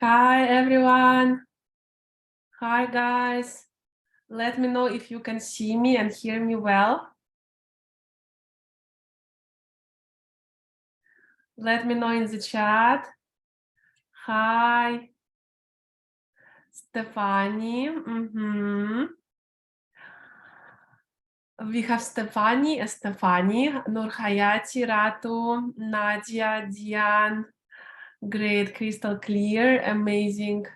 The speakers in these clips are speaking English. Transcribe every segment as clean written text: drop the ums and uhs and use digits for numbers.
Hi, everyone. Hi, guys. Let me know if you can see me and hear me well. Let me know in the chat. Hi, Stephanie. We have Stephanie, Nurhayati, Ratu, Nadia, Diane. Great, crystal clear, amazing.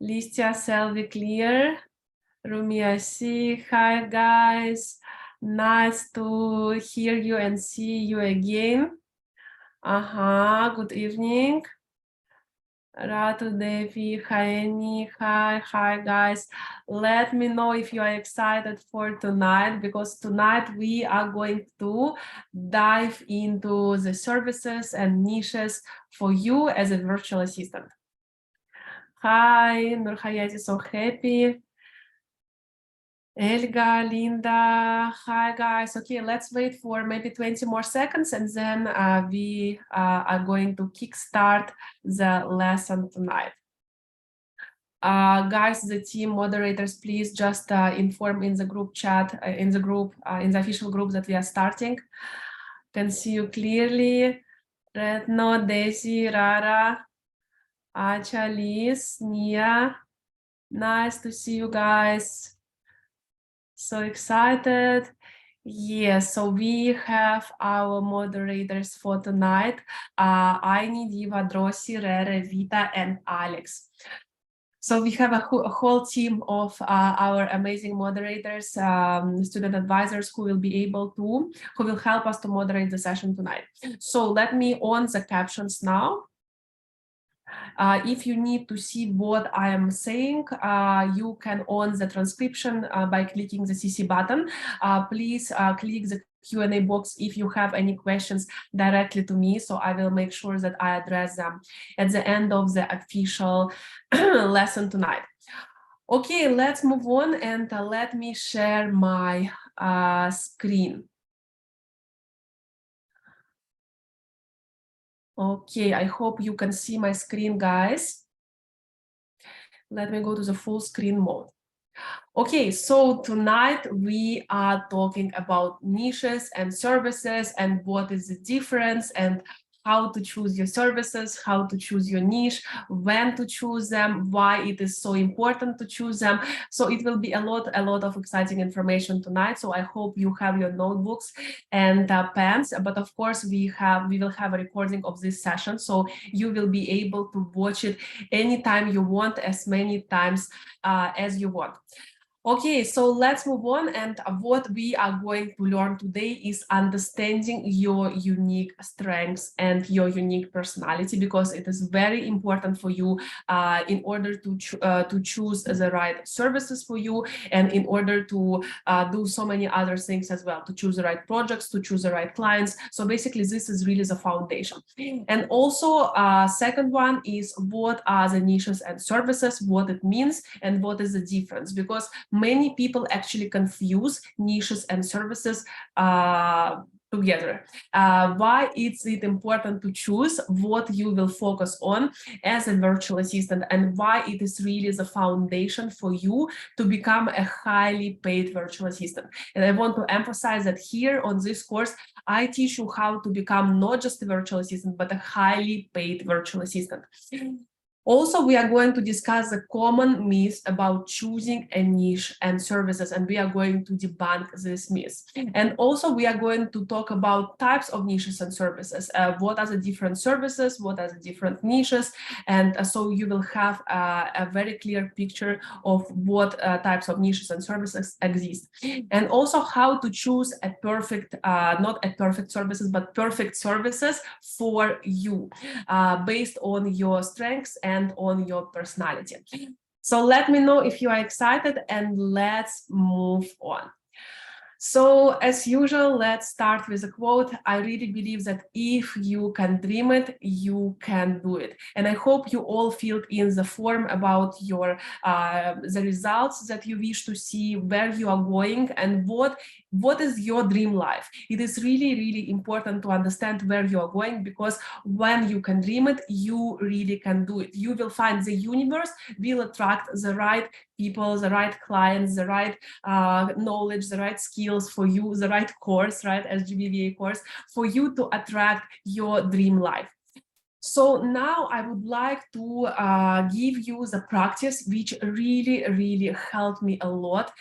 Listia, Selvi, clear. Rumia, C. Hi, guys. Nice to hear you and see you again. Good evening. Ratu, Devi, Haeni, hi guys. Let me know if you are excited for tonight, because tonight we are going to dive into the services and niches for you as a virtual assistant. Hi, Nurhayati, so happy. Elga, Linda, hi guys. Okay, let's wait for maybe 20 more seconds and then we are going to kickstart the lesson tonight. Guys, the team moderators, please just inform in the group chat, in the official group that we are starting. Can see you clearly. Retno, Daisy, Rara, Acha, Liz, Nia. Nice to see you guys. So excited. Yes, so we have our moderators for tonight, Aini, Diva, Drossi, Rere, Vita, and Alex. So we have a whole team of our amazing moderators, student advisors who will help us to moderate the session tonight. So let me on the captions now. If you need to see what I am saying, you can on the transcription by clicking the CC button. Please click the Q&A box if you have any questions directly to me, so I will make sure that I address them at the end of the official lesson tonight. Okay, let's move on and let me share my screen. Okay, I hope you can see my screen, guys. Let me go to the full screen mode. Okay, so tonight we are talking about niches and services and what is the difference and how to choose your services, how to choose your niche, when to choose them, why it is so important to choose them. So it will be a lot of exciting information tonight. So I hope you have your notebooks and pens, but of course we will have a recording of this session, so you will be able to watch it anytime you want, as many times as you want. Okay, so let's move on, and what we are going to learn today is understanding your unique strengths and your unique personality, because it is very important for you in order to choose the right services for you, and in order to do so many other things as well, to choose the right projects, to choose the right clients. So basically this is really the foundation. And also second one is what are the niches and services, what it means and what is the difference, because many people actually confuse niches and services together. Why is it important to choose what you will focus on as a virtual assistant, and why it is really the foundation for you to become a highly paid virtual assistant. And I want to emphasize that here on this course, I teach you how to become not just a virtual assistant, but a highly paid virtual assistant. Also, we are going to discuss the common myths about choosing a niche and services, and we are going to debunk this myth. And also, we are going to talk about types of niches and services. What are the different services? What are the different niches? And so you will have a very clear picture of what types of niches and services exist. And also how to choose a perfect, not a perfect services, but perfect services for you based on your strengths and on your personality. So let me know if you are excited, and let's move on. So as usual, let's start with a quote. I really believe that if you can dream it, you can do it. And I hope you all filled in the form about your the results that you wish to see, where you are going, and what what is your dream life? It is really, really important to understand where you are going, because when you can dream it, you really can do it. You will find the universe will attract the right people, the right clients, the right knowledge, the right skills for you, the right course, right, SGBVA course, for you to attract your dream life. So now I would like to give you the practice which really, really helped me a lot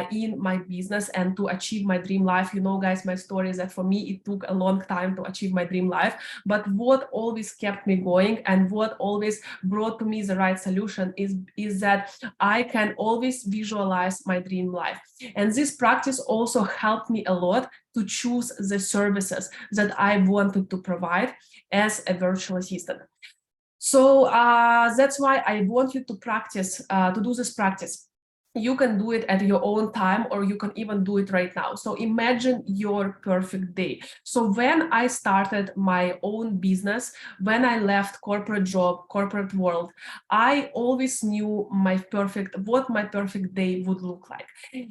in my business and to achieve my dream life. You know, guys, my story is that for me, it took a long time to achieve my dream life. But what always kept me going and what always brought to me the right solution is that I can always visualize my dream life. And this practice also helped me a lot to choose the services that I wanted to provide as a virtual assistant. So that's why I want you to practice, to do this practice. You can do it at your own time, or you can even do it right now. So imagine your perfect day. So when I started my own business, when I left corporate job, corporate world, I always knew what my perfect day would look like.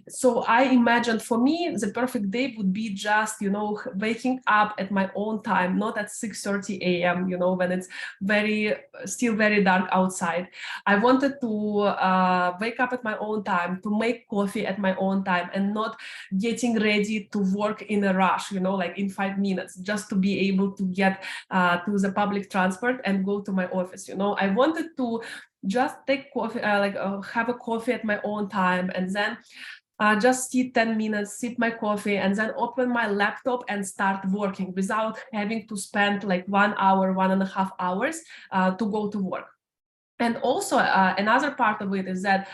So I imagined, for me, the perfect day would be just, you know, waking up at my own time, not at 6:30 a.m., you know, when it's still very dark outside. I wanted to wake up at my own time, to make coffee at my own time, and not getting ready to work in a rush, you know, like in 5 minutes, just to be able to get to the public transport and go to my office. You know, I wanted to just take coffee, have a coffee at my own time, and then just sit 10 minutes, sip my coffee, and then open my laptop and start working without having to spend like 1 hour, 1.5 hours to go to work. And also another part of it is that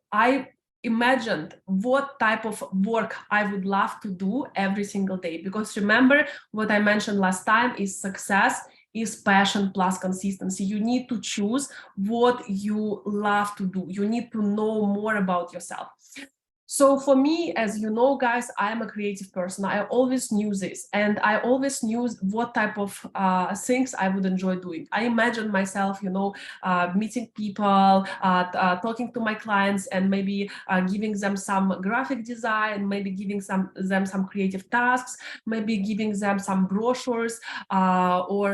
I imagined what type of work I would love to do every single day. Because remember what I mentioned last time is success is passion plus consistency. You need to choose what you love to do. You need to know more about yourself. So for me, as you know, guys, I'm a creative person. I always knew this, and I always knew what type of things I would enjoy doing. I imagined myself, you know, meeting people, talking to my clients, and maybe giving them some graphic design, maybe giving them some creative tasks, maybe giving them some brochures, or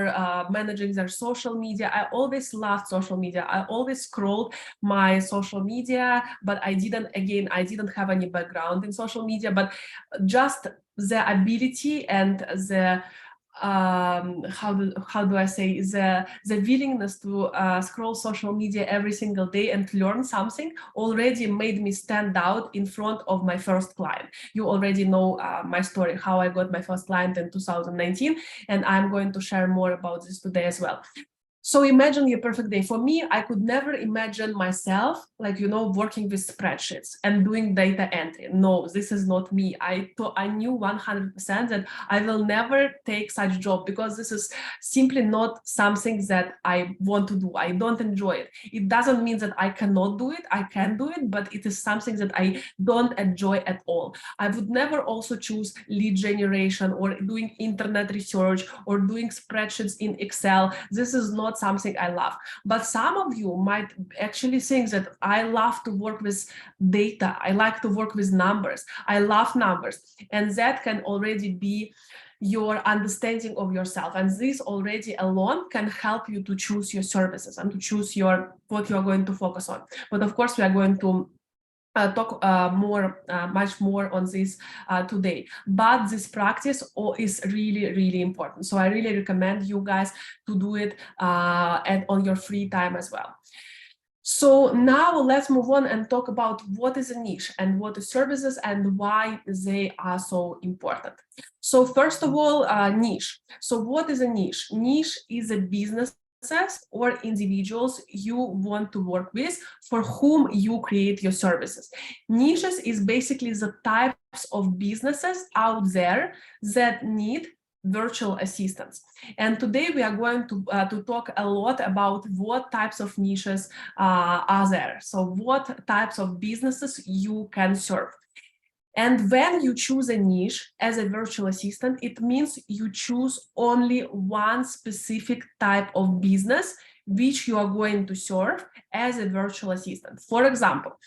managing their social media. I always loved social media. I always scrolled my social media, but I didn't have any background in social media, but just the ability and the how do I say, the willingness to scroll social media every single day and learn something already made me stand out in front of my first client. You already know my story, how I got my first client in 2019, and I'm going to share more about this today as well. So imagine your perfect day. For me, I could never imagine myself, like, you know, working with spreadsheets and doing data entry. No, this is not me. I knew 100% that I will never take such job, because this is simply not something that I want to do. I don't enjoy it. It doesn't mean that I cannot do it. I can do it, but it is something that I don't enjoy at all. I would never also choose lead generation or doing internet research or doing spreadsheets in Excel. This is not something I love. But some of you might actually think that I love to work with data. I like to work with numbers. I love numbers. And that can already be your understanding of yourself. And this already alone can help you to choose your services and to choose what you're going to focus on. But of course, we are going to talk much more on this today. But this practice is really, really important. So I really recommend you guys to do it and on your free time as well. So now let's move on and talk about what is a niche and what is services and why they are so important. So first of all, niche. So what is a niche? Niche is a business or individuals you want to work with, for whom you create your services. Niches is basically the types of businesses out there that need virtual assistants. And today we are going to talk a lot about what types of niches are there. So what types of businesses you can serve. And when you choose a niche as a virtual assistant, it means you choose only one specific type of business which you are going to serve as a virtual assistant. For example,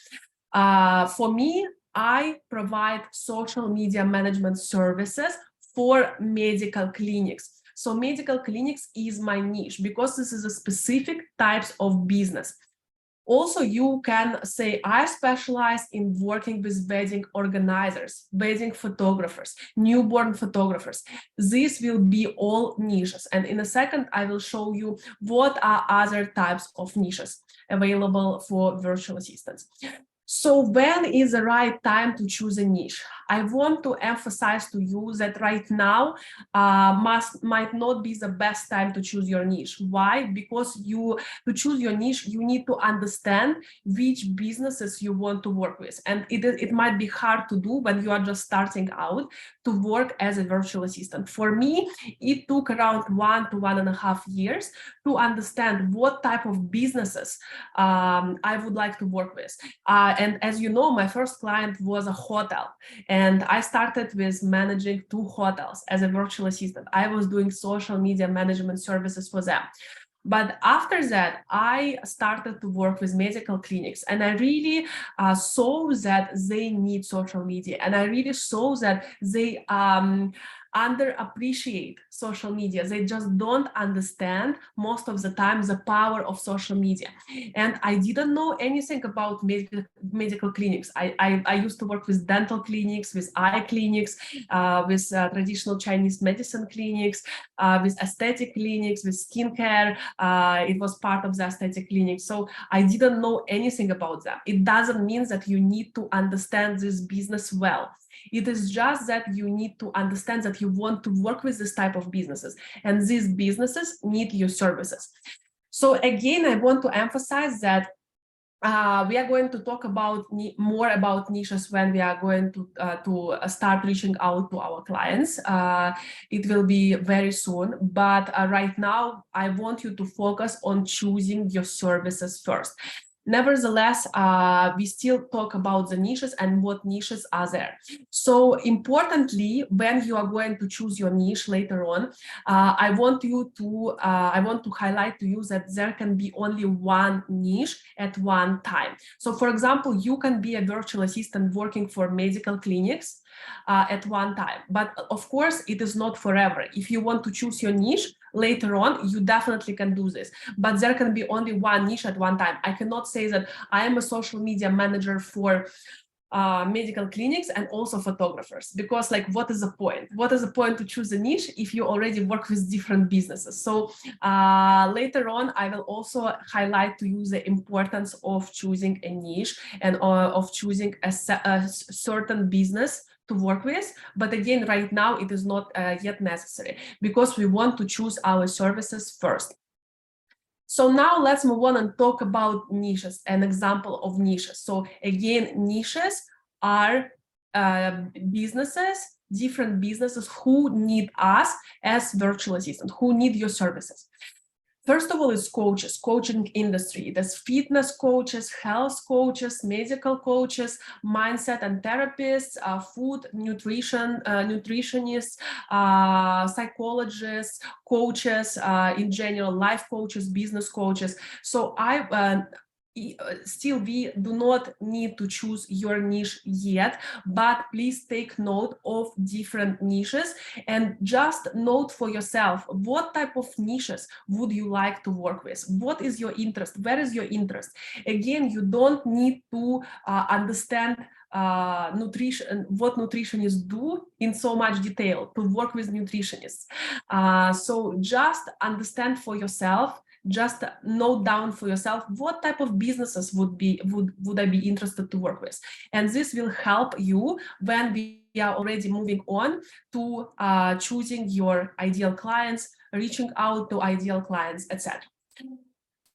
for me, I provide social media management services for medical clinics. So medical clinics is my niche because this is a specific types of business. Also, you can say, I specialize in working with wedding organizers, wedding photographers, newborn photographers. These will be all niches. And in a second, I will show you what are other types of niches available for virtual assistants. So when is the right time to choose a niche? I want to emphasize to you that right now might not be the best time to choose your niche. Why? Because to choose your niche, you need to understand which businesses you want to work with. And it might be hard to do when you are just starting out to work as a virtual assistant. For me, it took around 1 to 1.5 years to understand what type of businesses I would like to work with. And as you know, my first client was a hotel, and I started with managing 2 hotels as a virtual assistant. I was doing social media management services for them. But after that, I started to work with medical clinics, and I really saw that they need social media, and I really saw that they underappreciate social media. They just don't understand most of the time the power of social media. And I didn't know anything about medical clinics. I used to work with dental clinics, with eye clinics, with traditional Chinese medicine clinics, with aesthetic clinics, with skincare. It was part of the aesthetic clinic. So I didn't know anything about that. It doesn't mean that you need to understand this business well. It is just that you need to understand that you want to work with this type of businesses, and these businesses need your services. So again, I want to emphasize that we are going to talk about more about niches when we are going to start reaching out to our clients. It will be very soon, but right now I want you to focus on choosing your services first. Nevertheless, we still talk about the niches and what niches are there. So importantly, when you are going to choose your niche later on, I want to highlight to you that there can be only one niche at one time. So for example, you can be a virtual assistant working for medical clinics at one time. But of course, it is not forever. If you want to choose your niche later on, you definitely can do this. But there can be only one niche at one time. I cannot say that I am a social media manager for medical clinics and also photographers, because like, what is the point? What is the point to choose a niche if you already work with different businesses? So later on, I will also highlight to you the importance of choosing a niche and of choosing a certain business to work with. But again, right now, it is not yet necessary, because we want to choose our services first. So now let's move on and talk about niches, an example of niches. So again, niches are businesses, different businesses who need us as virtual assistants, who need your services. First of all, it's coaches, coaching industry. There's fitness coaches, health coaches, medical coaches, mindset and therapists, food, nutrition, nutritionists, psychologists, coaches, in general, life coaches, business coaches. So still, we do not need to choose your niche yet, but please take note of different niches and just note for yourself, what type of niches would you like to work with? What is your interest? Where is your interest? Again, you don't need to understand nutrition, what nutritionists do in so much detail to work with nutritionists. So just understand for yourself, just note down for yourself what type of businesses would I be interested to work with, and this will help you when we are already moving on to choosing your ideal clients, reaching out to ideal clients, etc.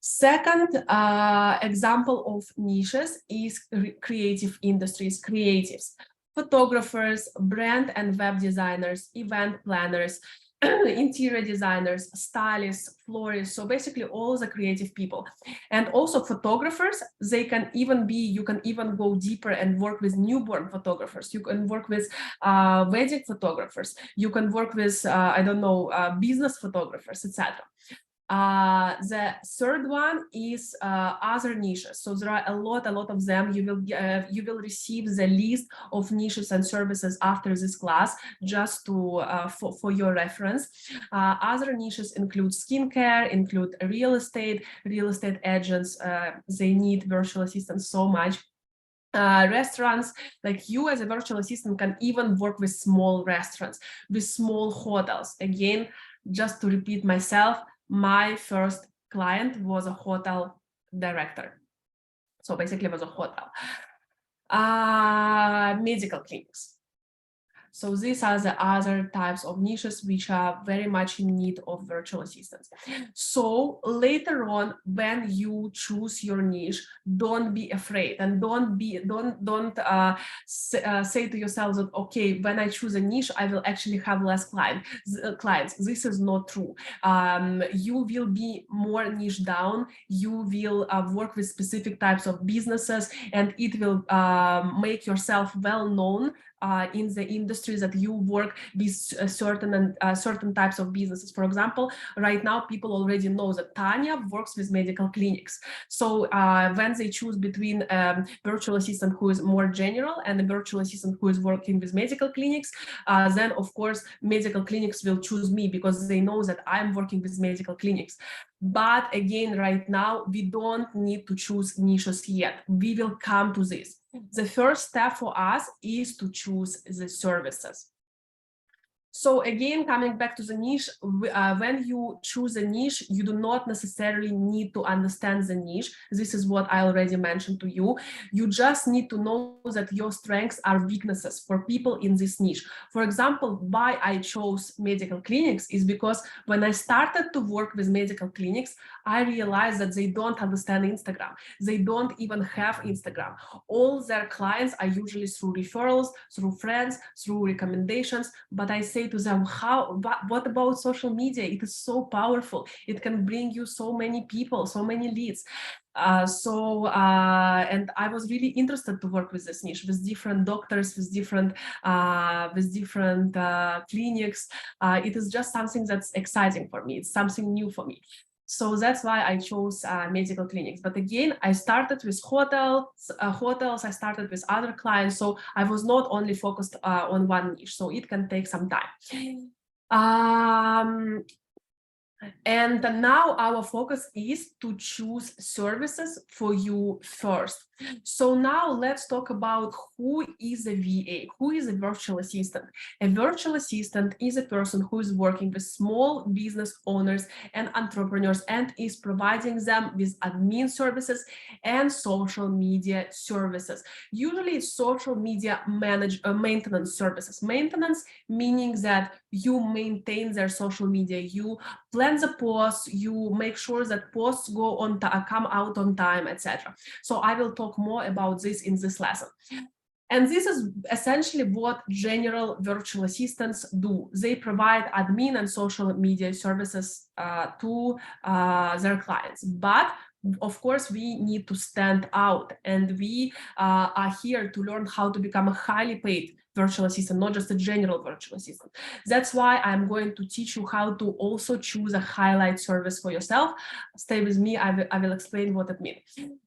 Second example of niches is creative industries, creatives, photographers, brand and web designers, event planners, interior designers, stylists, florists, so basically all the creative people. And also photographers, they can even be, you can even go deeper and work with newborn photographers, you can work with wedding photographers, you can work with, I don't know, business photographers, etc. The third one is other niches. So there are a lot of them. You will receive the list of niches and services after this class, just to for your reference. Other niches include skincare, include real estate agents. They need virtual assistants so much. Restaurants, like you as a virtual assistant can even work with small restaurants, with small hotels. Again, just to repeat myself, my first client was a hotel director. So basically it was a hotel. Medical clinics. So these are the other types of niches which are very much in need of virtual assistants. So later on, when you choose your niche, don't be afraid and don't say to yourself that, okay, when I choose a niche, I will actually have less clients. This is not true. You will be more niche down. You will work with specific types of businesses, and it will make yourself well known in the industries that you work with, certain types of businesses. For example, right now people already know that Tanya works with medical clinics. So when they choose between a virtual assistant who is more general and a virtual assistant who is working with medical clinics, then of course medical clinics will choose me because they know that I'm working with medical clinics. But again, right now, we don't need to choose niches yet. We will come to this. The first step for us is to choose the services. So again, coming back to the niche, when you choose a niche, you do not necessarily need to understand the niche. This is what I already mentioned to you. You just need to know that your strengths are weaknesses for people in this niche. For example, why I chose medical clinics is because when I started to work with medical clinics, I realized that they don't understand Instagram. They don't even have Instagram. All their clients are usually through referrals, through friends, through recommendations. But I say to them, what about social media? It is so powerful. It can bring you so many people, so many leads. And I was really interested to work with this niche, with different doctors, with different clinics. It is just something that's exciting for me. It's something new for me. So that's why I chose medical clinics. But again, I started with hotels, I started with other clients. So I was not only focused on one niche. So it can take some time. And now our focus is to choose services for you first. So now let's talk about who is a VA, who is a virtual assistant. A virtual assistant is a person who is working with small business owners and entrepreneurs and is providing them with admin services and social media services. Usually it's social media maintenance services. Maintenance meaning that you maintain their social media, you plan the posts, you make sure that posts go on come out on time, etc. So I will talk more about this in this lesson. And this is essentially what general virtual assistants do. They provide admin and social media services to their clients. But of course, we need to stand out, and we are here to learn how to become a highly paid virtual assistant, not just a general virtual assistant. That's why I'm going to teach you how to also choose a highlight service for yourself. Stay with me, I will explain what it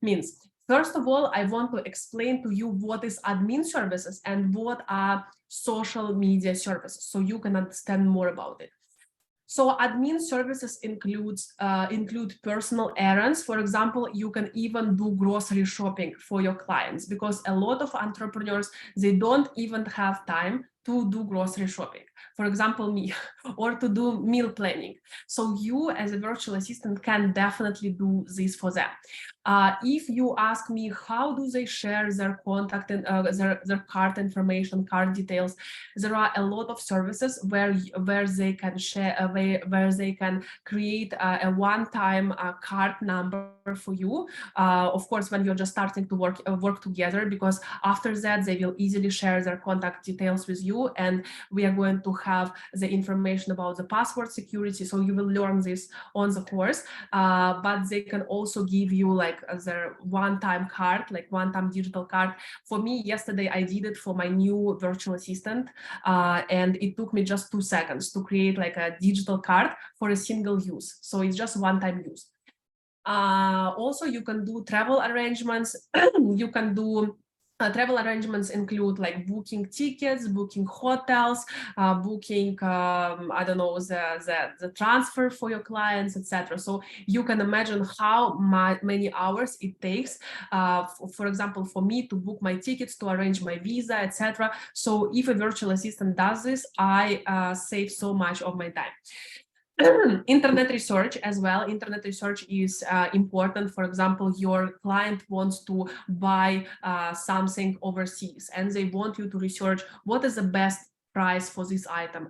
means. First of all, I want to explain to you what is admin services and what are social media services, so you can understand more about it. So admin services include personal errands. For example, you can even do grocery shopping for your clients, because a lot of entrepreneurs, they don't even have time to do grocery shopping. For example, me, or to do meal planning. So you as a virtual assistant can definitely do this for them. If you ask me, how do they share their contact and their card information, card details, there are a lot of services where they can share, where they can create a one-time card number for you. Of course, when you're just starting to work together, because after that they will easily share their contact details with you, and we are going to have the information about the password security. So you will learn this on the course, but they can also give you like their one-time card, like one-time digital card. For me, yesterday I did it for my new virtual assistant, and it took me just 2 seconds to create like a digital card for a single use. So it's just one-time use. Also, you can do travel arrangements. You can do travel arrangements include like booking tickets, booking hotels, booking, I don't know, the transfer for your clients, etc. So you can imagine how many hours it takes, for example, for me to book my tickets, to arrange my visa, etc. So if a virtual assistant does this, I save so much of my time. Internet research as well. Internet research is important. For example, your client wants to buy something overseas and they want you to research what is the best price for this item.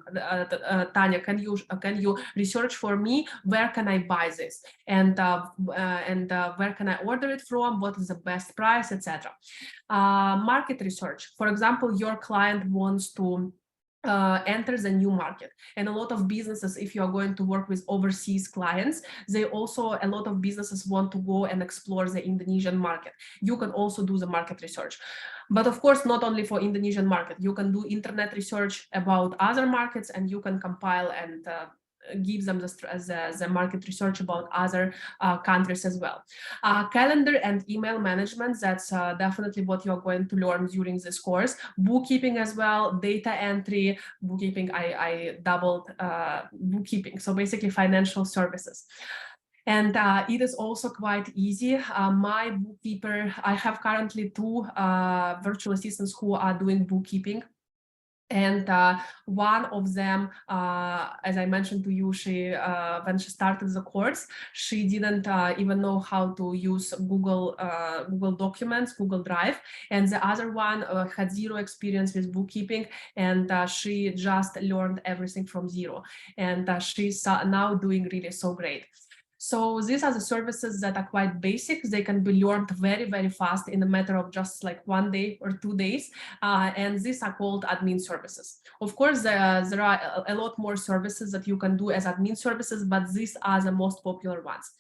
Tanya, can you research for me where can I buy this, and where can I order it from, what is the best price, etc. Market research. For example, your client wants to enter the new market, and a lot of businesses, if you are going to work with overseas clients, a lot of businesses want to go and explore the Indonesian market. You can also do the market research, but of course not only for Indonesian market. You can do internet research about other markets, and you can compile and give them the market research about other countries as well. Calendar and email management, that's definitely what you're going to learn during this course. Bookkeeping as well, data entry, bookkeeping, I doubled bookkeeping, so basically financial services. And it is also quite easy. My bookkeeper, I have currently 2 virtual assistants who are doing bookkeeping. And one of them, as I mentioned to you, she when she started the course, she didn't even know how to use Google Documents, Google Drive, and the other one had zero experience with bookkeeping, and she just learned everything from zero, and she's now doing really so great. So these are the services that are quite basic. They can be learned very, very fast in a matter of just like 1 day or 2 days. And these are called admin services. Of course, there are a lot more services that you can do as admin services, but these are the most popular ones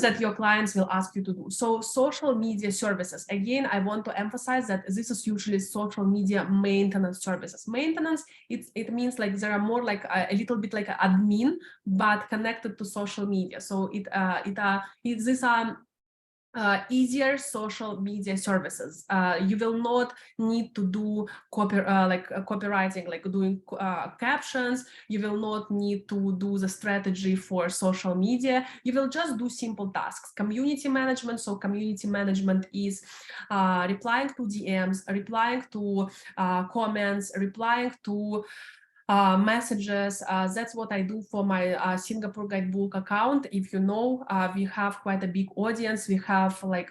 that your clients will ask you to do. So social media services, again, I want to emphasize that this is usually social media maintenance services. Maintenance, it means like there are more like a little bit like an admin, but connected to social media. So these are easier social media services. You will not need to do copywriting, like doing captions. You will not need to do the strategy for social media. You will just do simple tasks. Community management. So community management is replying to DMs, replying to comments, replying to messages. That's what I do for my Singapore Guidebook account. If you know, we have quite a big audience. We have like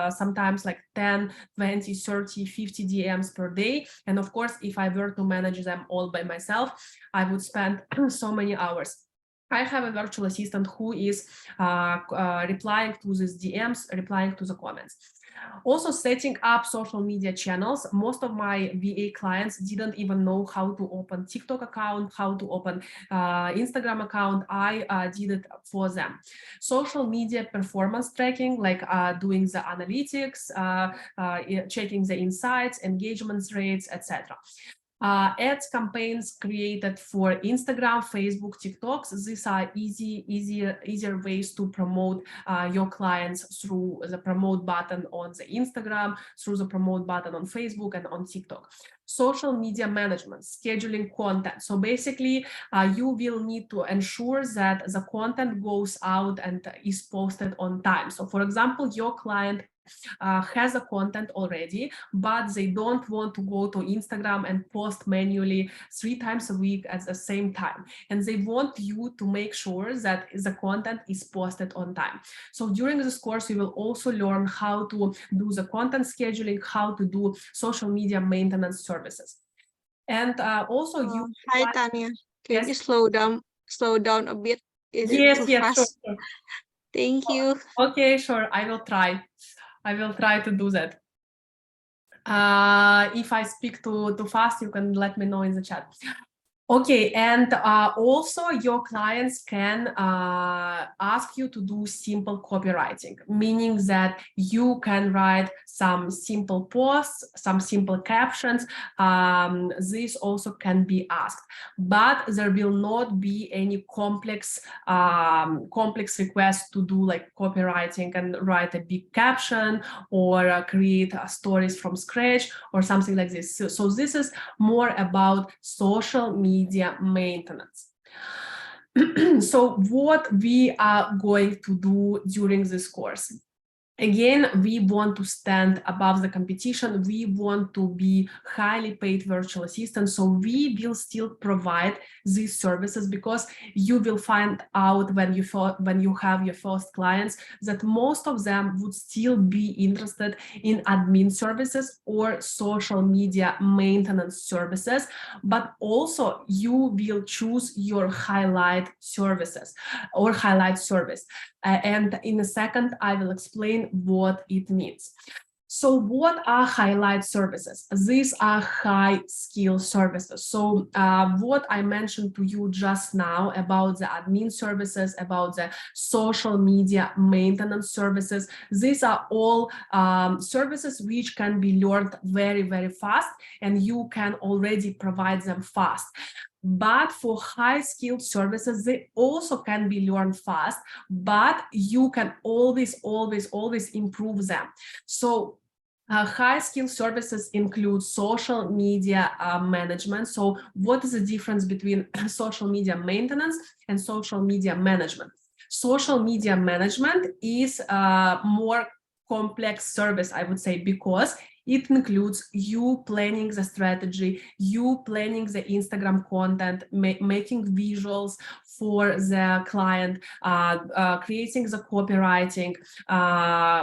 sometimes like 10, 20, 30, 50 DMs per day. And of course, if I were to manage them all by myself, I would spend so many hours. I have a virtual assistant who is replying to these DMs, replying to the comments. Also, setting up social media channels. Most of my VA clients didn't even know how to open TikTok account, how to open Instagram account. I did it for them. Social media performance tracking, like doing the analytics, checking the insights, engagement rates, etc. Ads campaigns created for Instagram, Facebook, TikToks. These are easier ways to promote your clients through the promote button on the Instagram, through the promote button on Facebook and on TikTok. Social media management, scheduling content. So basically, you will need to ensure that the content goes out and is posted on time. So for example, your client has a content already, but they don't want to go to Instagram and post manually 3 times a week at the same time. And they want you to make sure that the content is posted on time. So during this course, you will also learn how to do the content scheduling, how to do social media maintenance services. And also you... Hi, Tanya. Can you slow down a bit? Is it too fast? Sure. Thank you. Okay, sure. I will try to do that. If I speak too fast, you can let me know in the chat. Okay, and also your clients can ask you to do simple copywriting, meaning that you can write some simple posts, some simple captions. This also can be asked, but there will not be any complex requests to do like copywriting and write a big caption or create stories from scratch or something like this. So this is more about social media maintenance. So what we are going to do during this course? Again, we want to stand above the competition. We want to be highly paid virtual assistants. So we will still provide these services, because you will find out when you have your first clients that most of them would still be interested in admin services or social media maintenance services, but also you will choose your highlight services or highlight service. And in a second, I will explain what it means. So what are highlight services? These are high skill services. So what I mentioned to you just now about the admin services, about the social media maintenance services, these are all services which can be learned very, very fast, and you can already provide them fast. But for high-skilled services, they also can be learned fast, but you can always improve them. So high-skilled services include social media management. So what is the difference between social media maintenance and social media management? Social media management is a more complex service, I would say, because it includes you planning the strategy, you planning the Instagram content, making visuals for the client, creating the copywriting,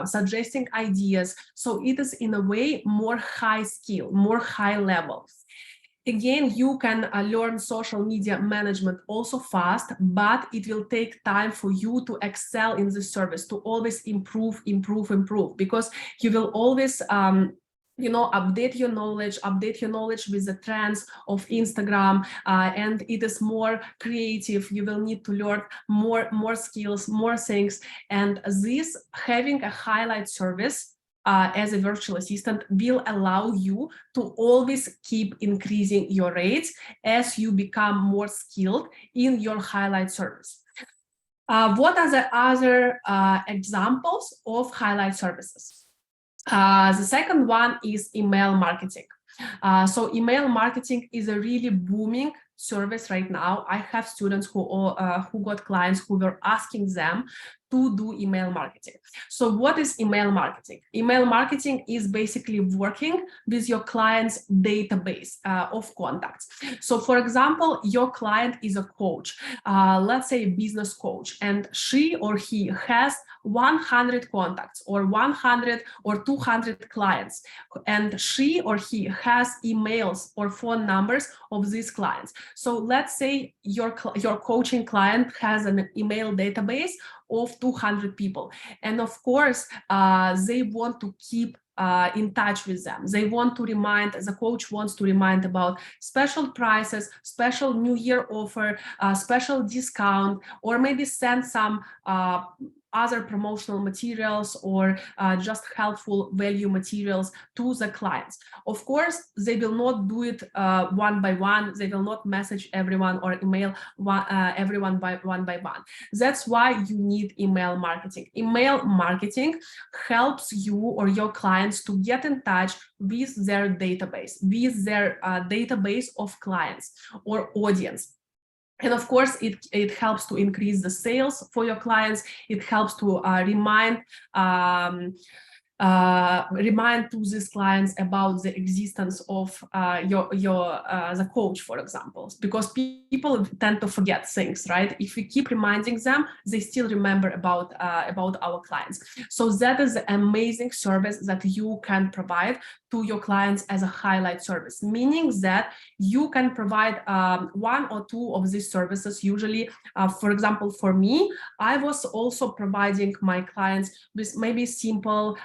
suggesting ideas. So it is in a way more high skill, more high level. Again, you can learn social media management also fast, but it will take time for you to excel in this service, to always improve, because you will always update your knowledge with the trends of Instagram, and it is more creative. You will need to learn more skills, more things, and this having a highlight service as a virtual assistant will allow you to always keep increasing your rates as you become more skilled in your highlight service. What are the other examples of highlight services? The second one is email marketing. So email marketing is a really booming service right now. I have students who got clients who were asking them to do email marketing. So what is email marketing? Email marketing is basically working with your client's database of contacts. So for example, your client is a coach, let's say a business coach, and she or he has 100 contacts or 100 or 200 clients, and she or he has emails or phone numbers of these clients. So let's say your coaching client has an email database of 200 people, and of course they want to keep in touch with them. They want to remind, the coach wants to remind about special prices, special New Year offer, special discount, or maybe send some other promotional materials or just helpful value materials to the clients. Of course, they will not do it one by one. They will not message everyone or email everyone one by one. That's why you need email marketing. Email marketing helps you or your clients to get in touch with their database, of clients or audience. And of course, it helps to increase the sales for your clients. It helps to remind to these clients about the existence of the coach, for example, because people tend to forget things, right? If we keep reminding them, they still remember about our clients. So that is an amazing service that you can provide to your clients as a highlight service, meaning that you can provide one or two of these services. Usually, for example, for me, I was also providing my clients with maybe simple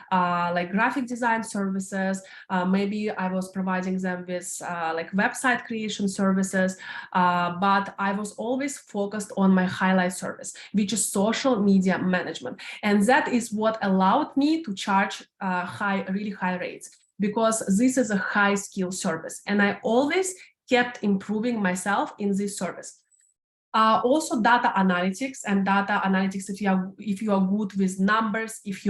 like graphic design services. Maybe I was providing them with like website creation services, but I was always focused on my highlight service, which is social media management. And that is what allowed me to charge really high rates, because this is a high skill service. And I always kept improving myself in this service. Also data analytics, if you are good with numbers, if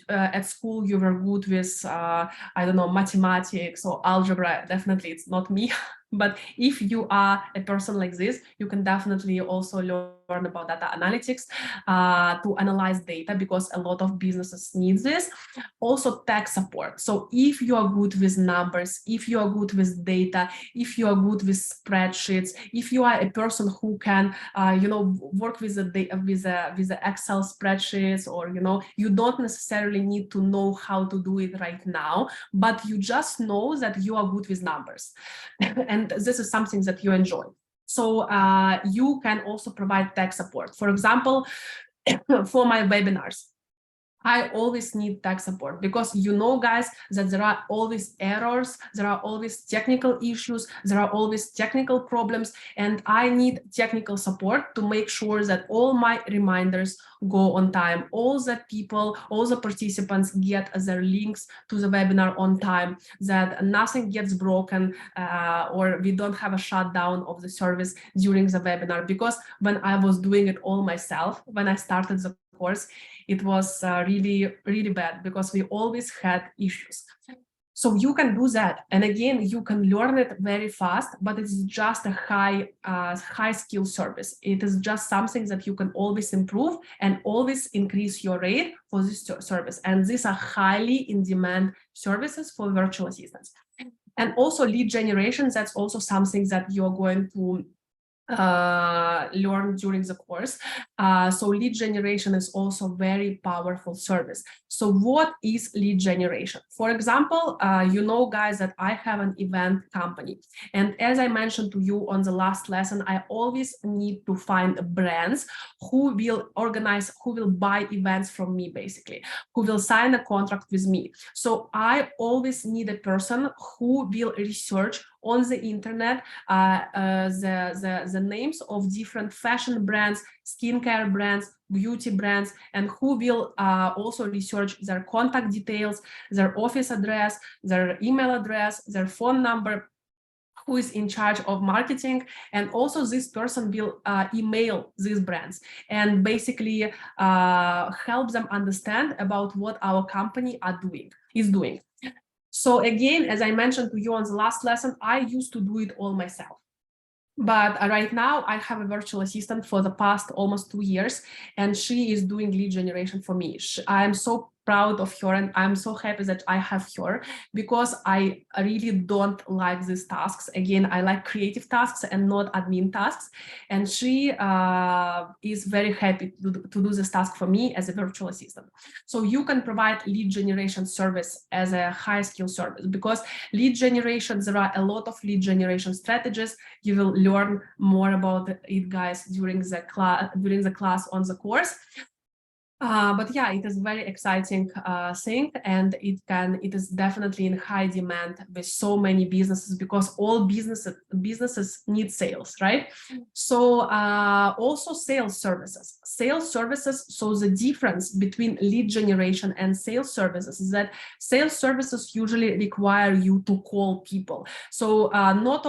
at school you were good with I don't know, mathematics or algebra, definitely it's not me. But if you are a person like this, you can definitely also learn about data analytics to analyze data, because a lot of businesses need this. Also tech support. So if you are good with numbers, if you are good with data, if you are good with spreadsheets, if you are a person who can work with the Excel spreadsheets, or you don't necessarily need to know how to do it right now, but you just know that you are good with numbers. And this is something that you enjoy. So you can also provide tech support. For example, for my webinars, I always need tech support, because guys, that there are always errors, there are always technical issues, there are always technical problems, and I need technical support to make sure that all my reminders go on time, all the participants get their links to the webinar on time, that nothing gets broken, or we don't have a shutdown of the service during the webinar. Because when I was doing it all myself, when I started the course, it was really, really bad, because we always had issues. So you can do that. And again, you can learn it very fast, but it's just a high skill service. It is just something that you can always improve and always increase your rate for this service. And these are highly in demand services for virtual assistants. And also lead generation, that's also something that you're going to learn during the course. So lead generation is also very powerful service. So what is lead generation? For example, guys, that I have an event company. And as I mentioned to you on the last lesson, I always need to find brands who will buy events from me, basically, who will sign a contract with me. So I always need a person who will research on the internet the names of different fashion brands, skincare brands, beauty brands, and who will also research their contact details, their office address, their email address, their phone number, who is in charge of marketing. And also this person will email these brands and basically help them understand about what our company is doing. So again, as I mentioned to you on the last lesson, I used to do it all myself. But right now I have a virtual assistant for the past almost 2 years, and she is doing lead generation for me. I'm so proud of her, and I'm so happy that I have her, because I really don't like these tasks. Again, I like creative tasks and not admin tasks. And she is very happy to do this task for me as a virtual assistant. So you can provide lead generation service as a high skill service, because lead generation, there are a lot of lead generation strategies. You will learn more about it, guys, during the class on the course. But yeah, it is very exciting thing, and it is definitely in high demand with so many businesses, because all businesses need sales, right? So also sales services. So the difference between lead generation and sales services is that sales services usually require you to call people. So not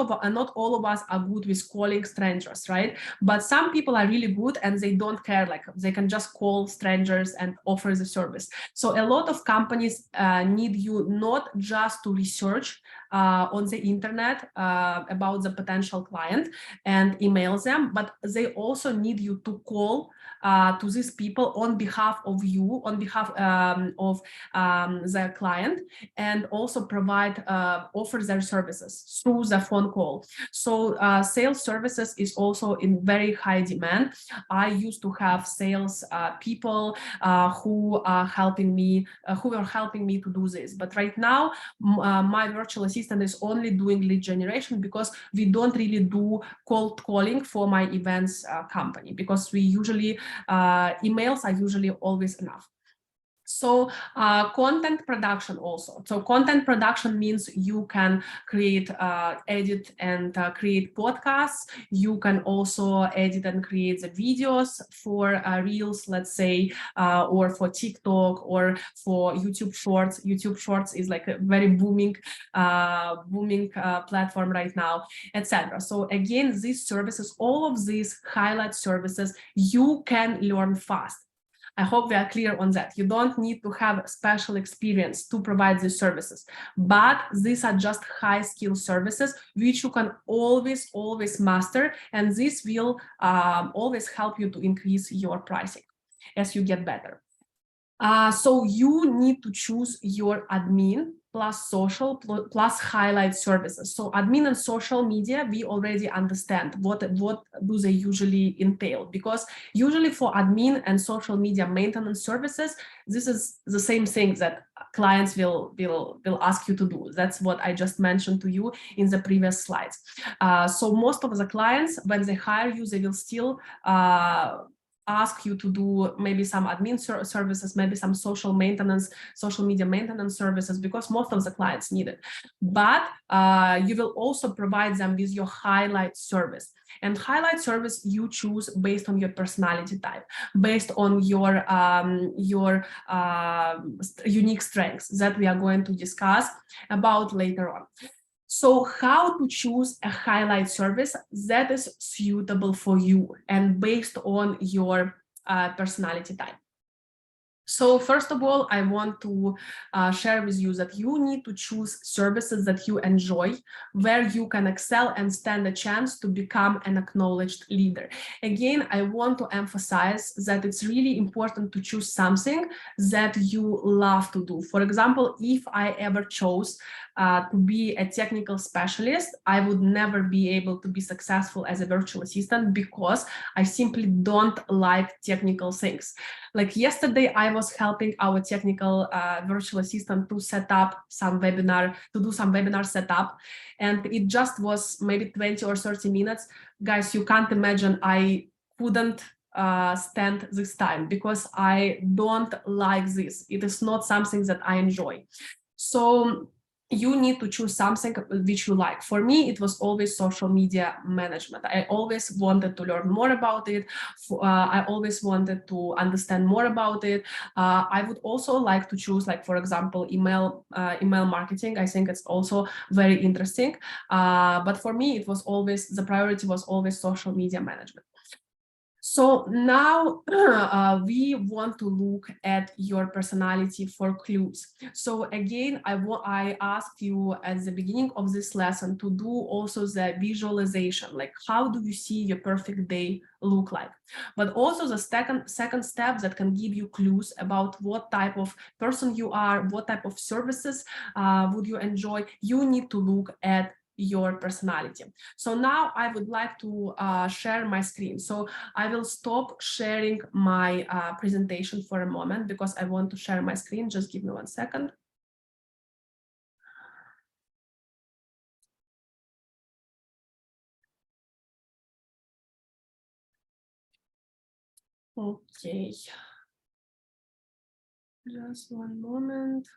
all of us are good with calling strangers, right? But some people are really good and they don't care, like they can just call strangers and offer the service. So a lot of companies need you not just to research on the internet about the potential client and email them, but they also need you to call to these people on behalf of you, on behalf of their client, and also offer their services through the phone call. So sales services is also in very high demand. I used to have sales people who were helping me to do this. But right now, my virtual assistant is only doing lead generation, because we don't really do cold calling for my events company, because we usually emails are usually always enough. So content production also. So content production means you can create, edit and create podcasts. You can also edit and create the videos for Reels, let's say, or for TikTok or for YouTube Shorts. YouTube Shorts is like a very booming platform right now, etc. So again, these services, all of these highlight services, you can learn fast. I hope we are clear on that. You don't need to have special experience to provide these services, but these are just high skill services which you can always master, and this will always help you to increase your pricing as you get better. So you need to choose your admin plus social plus highlight services. So admin and social media, we already understand what do they usually entail, because usually for admin and social media maintenance services, this is the same thing that clients will ask you to do. That's what I just mentioned to you in the previous slides. So most of the clients, when they hire you, they will still ask you to do maybe some admin services, maybe some social media maintenance services, because most of the clients need it. But you will also provide them with your highlight service. And highlight service you choose based on your personality type, based on your unique strengths that we are going to discuss about later on. So how to choose a highlight service that is suitable for you and based on your personality type. So first of all, I want to share with you that you need to choose services that you enjoy, where you can excel and stand a chance to become an acknowledged leader. Again, I want to emphasize that it's really important to choose something that you love to do. For example, if I ever chose to be a technical specialist, I would never be able to be successful as a virtual assistant because I simply don't like technical things. Like yesterday, I was helping our technical virtual assistant to set up some webinar, to do some webinar setup. And it just was maybe 20 or 30 minutes. Guys, you can't imagine, I couldn't stand this time because I don't like this. It is not something that I enjoy. So you need to choose something which you like. For me, it was always social media management. I always wanted to learn more about it. I always wanted to understand more about it. I would also like to choose, like, for example, email marketing. I think it's also very interesting. But for me, it was always, the priority was always social media management. So now we want to look at your personality for clues. So again, I asked you at the beginning of this lesson to do also the visualization, like how do you see your perfect day look like? But also the second step that can give you clues about what type of person you are, what type of services would you enjoy. You need to look at your personality. So now I would like to share my screen. So I will stop sharing my presentation for a moment because I want to share my screen. Just give me 1 second. Okay. Just 1 moment.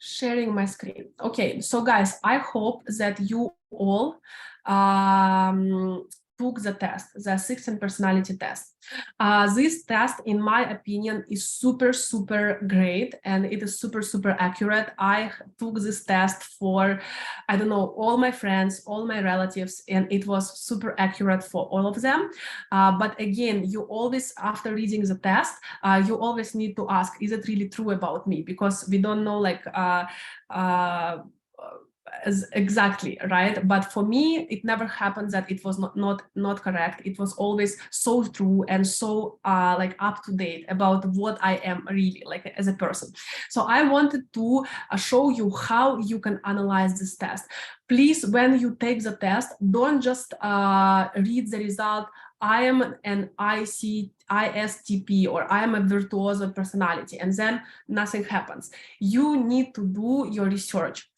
Sharing my screen. Okay, so guys, I hope that you all took the test, the 16 personality test. This test, in my opinion, is super great, and it is super accurate. I took this test for, I don't know, all my friends, all my relatives, and it was super accurate for all of them. But again, you always, after reading the test, you always need to ask, is it really true about me? Because we don't know, like, exactly, right? But for me, it never happened that it was not correct. It was always so true and so like up to date about what I am really like as a person. So I wanted to show you how you can analyze this test. Please, when you take the test, don't just read the result, I am an ISTP, or I am a virtuoso personality, and then nothing happens. You need to do your research.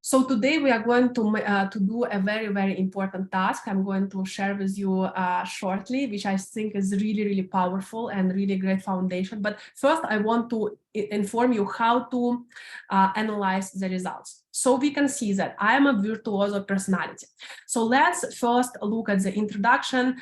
So today we are going to do a very, very important task. I'm going to share with you shortly, which I think is really, really powerful and really great foundation. But first, I want to inform you how to analyze the results. So we can see that I am a virtuoso personality. So let's first look at the introduction.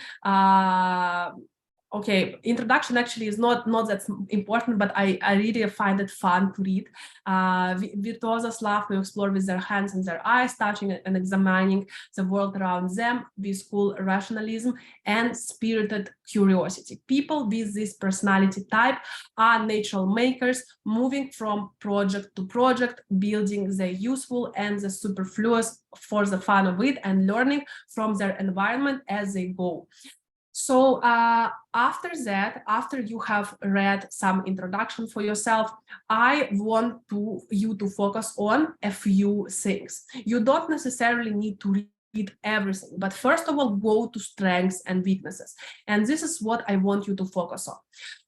Okay, introduction actually is not that important, but I really find it fun to read. Virtuosos love to explore with their hands and their eyes, touching and examining the world around them with cool rationalism and spirited curiosity. People with this personality type are natural makers, moving from project to project, building the useful and the superfluous for the fun of it, and learning from their environment as they go. So after that, after you have read some introduction for yourself, I want you to focus on a few things. You don't necessarily need to read everything, but first of all, go to strengths and weaknesses. And this is what I want you to focus on.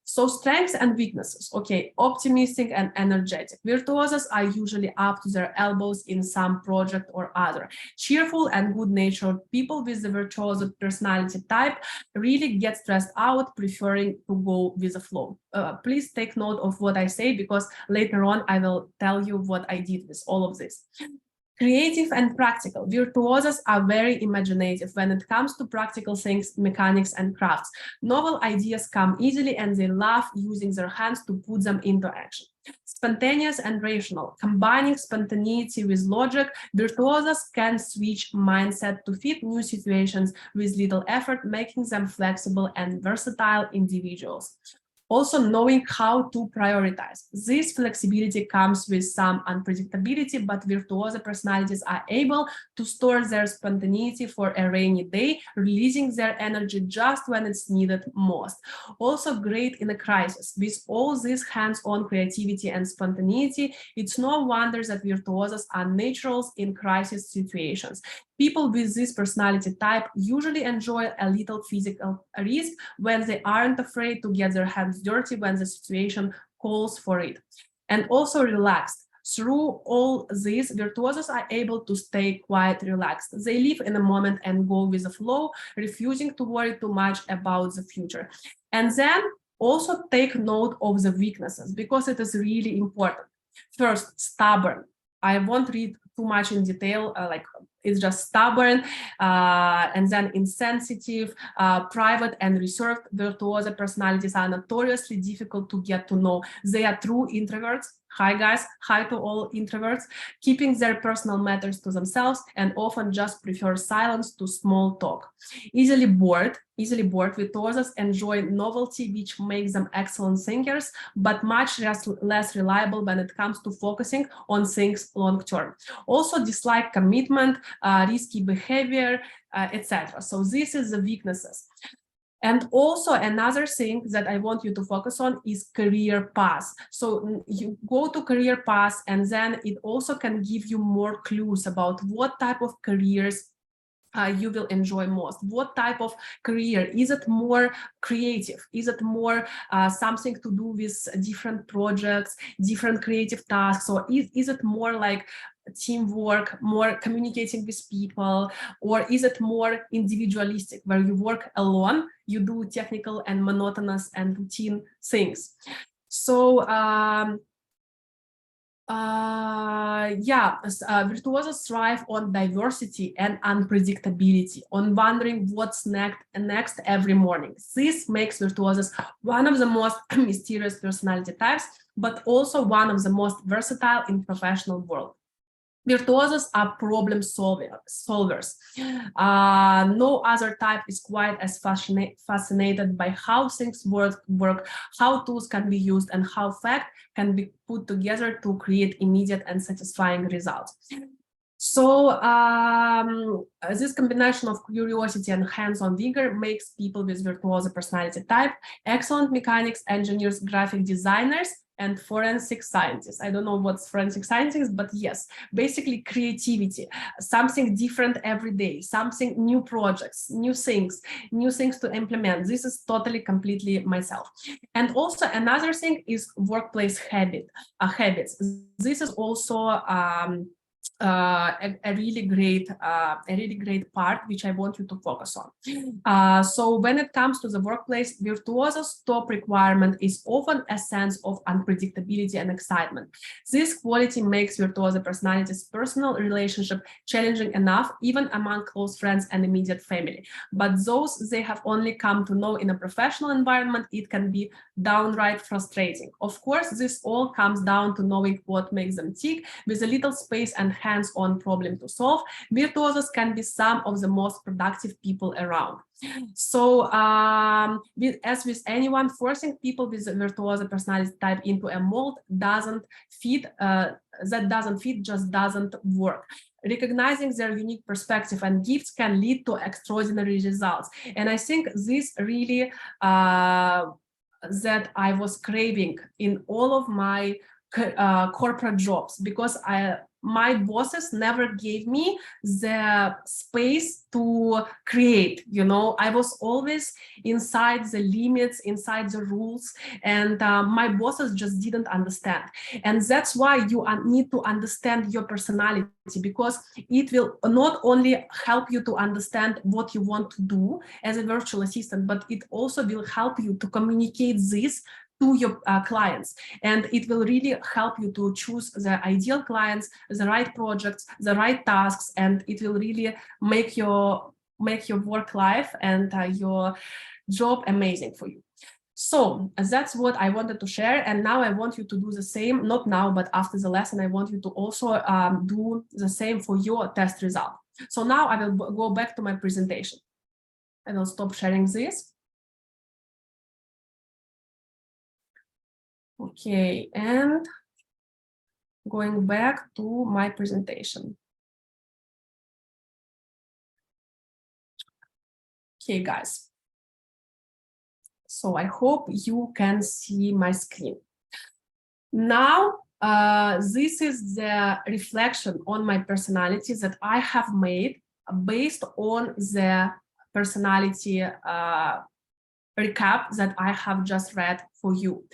So strengths and weaknesses, okay, optimistic and energetic. Virtuosos are usually up to their elbows in some project or other. Cheerful and good-natured people with the virtuoso personality type really get stressed out, preferring to go with the flow. Please take note of what I say, because later on I will tell you what I did with all of this. Creative and practical. Virtuosos are very imaginative when it comes to practical things, mechanics, and crafts. Novel ideas come easily, and they love using their hands to put them into action. Spontaneous and rational. Combining spontaneity with logic, virtuosos can switch mindset to fit new situations with little effort, making them flexible and versatile individuals. Also knowing how to prioritize. This flexibility comes with some unpredictability, but virtuoso personalities are able to store their spontaneity for a rainy day, releasing their energy just when it's needed most. Also great in a crisis. With all this hands-on creativity and spontaneity, it's no wonder that virtuosos are naturals in crisis situations. People with this personality type usually enjoy a little physical risk when they aren't afraid to get their hands dirty when the situation calls for it. And also relaxed. Through all this, virtuosos are able to stay quite relaxed. They live in the moment and go with the flow, refusing to worry too much about the future. And then also take note of the weaknesses, because it is really important. First, stubborn. I won't read too much in detail, it's just stubborn, and then insensitive, private and reserved. Virtuoso personalities are notoriously difficult to get to know. They are true introverts. Hi guys, hi to all introverts, keeping their personal matters to themselves and often just prefer silence to small talk. Easily bored, virtuosos enjoy novelty, which makes them excellent thinkers, but much less reliable when it comes to focusing on things long term. Also dislike commitment, risky behavior, etc. So this is the weaknesses. And also another thing that I want you to focus on is career path. So you go to career path, and then it also can give you more clues about what type of careers you will enjoy most. What type of career? Is it more creative? Is it more something to do with different projects, different creative tasks? Or is it more like teamwork, more communicating with people? Or is it more individualistic, where you work alone, you do technical and monotonous and routine things? So virtuosos thrive on diversity and unpredictability, on wondering what's next every morning. This makes virtuosos one of the most mysterious personality types, but also one of the most versatile in professional world. Virtuosos are problem solvers. No other type is quite as fascinated by how things work, how tools can be used, and how fact can be put together to create immediate and satisfying results. So this combination of curiosity and hands-on vigor makes people with virtuoso personality type excellent mechanics, engineers, graphic designers, and forensic scientists. I don't know what's forensic scientists, but yes, basically creativity, something different every day, something, new projects, new things to implement. This is totally, completely myself. And also another thing is workplace habits. This is also a really great part which I want you to focus on. So when it comes to the workplace, Virtuoso's top requirement is often a sense of unpredictability and excitement. This quality makes Virtuoso personality's personal relationship challenging enough, even among close friends and immediate family. But those they have only come to know in a professional environment, it can be downright frustrating. Of course, this all comes down to knowing what makes them tick. With a little space and hands-on problem to solve, virtuosos can be some of the most productive people around. So as with anyone, forcing people with a virtuoso personality type into a mold doesn't fit, just doesn't work. Recognizing their unique perspective and gifts can lead to extraordinary results. And I think this really that I was craving in all of my corporate jobs, because my bosses never gave me the space to create. I was always inside the limits, inside the rules, and my bosses just didn't understand. And that's why you need to understand your personality, because it will not only help you to understand what you want to do as a virtual assistant, but it also will help you to communicate this to your clients, and it will really help you to choose the ideal clients, the right projects, the right tasks, and it will really make your work life and your job amazing for you. So that's what I wanted to share, and now I want you to do the same, not now, but after the lesson. I want you to also do the same for your test result. So now I will go back to my presentation. I will stop sharing this. Okay, and going back to my presentation. Okay, guys. So I hope you can see my screen. Now, this is the reflection on my personality that I have made based on the personality recap that I have just read for you.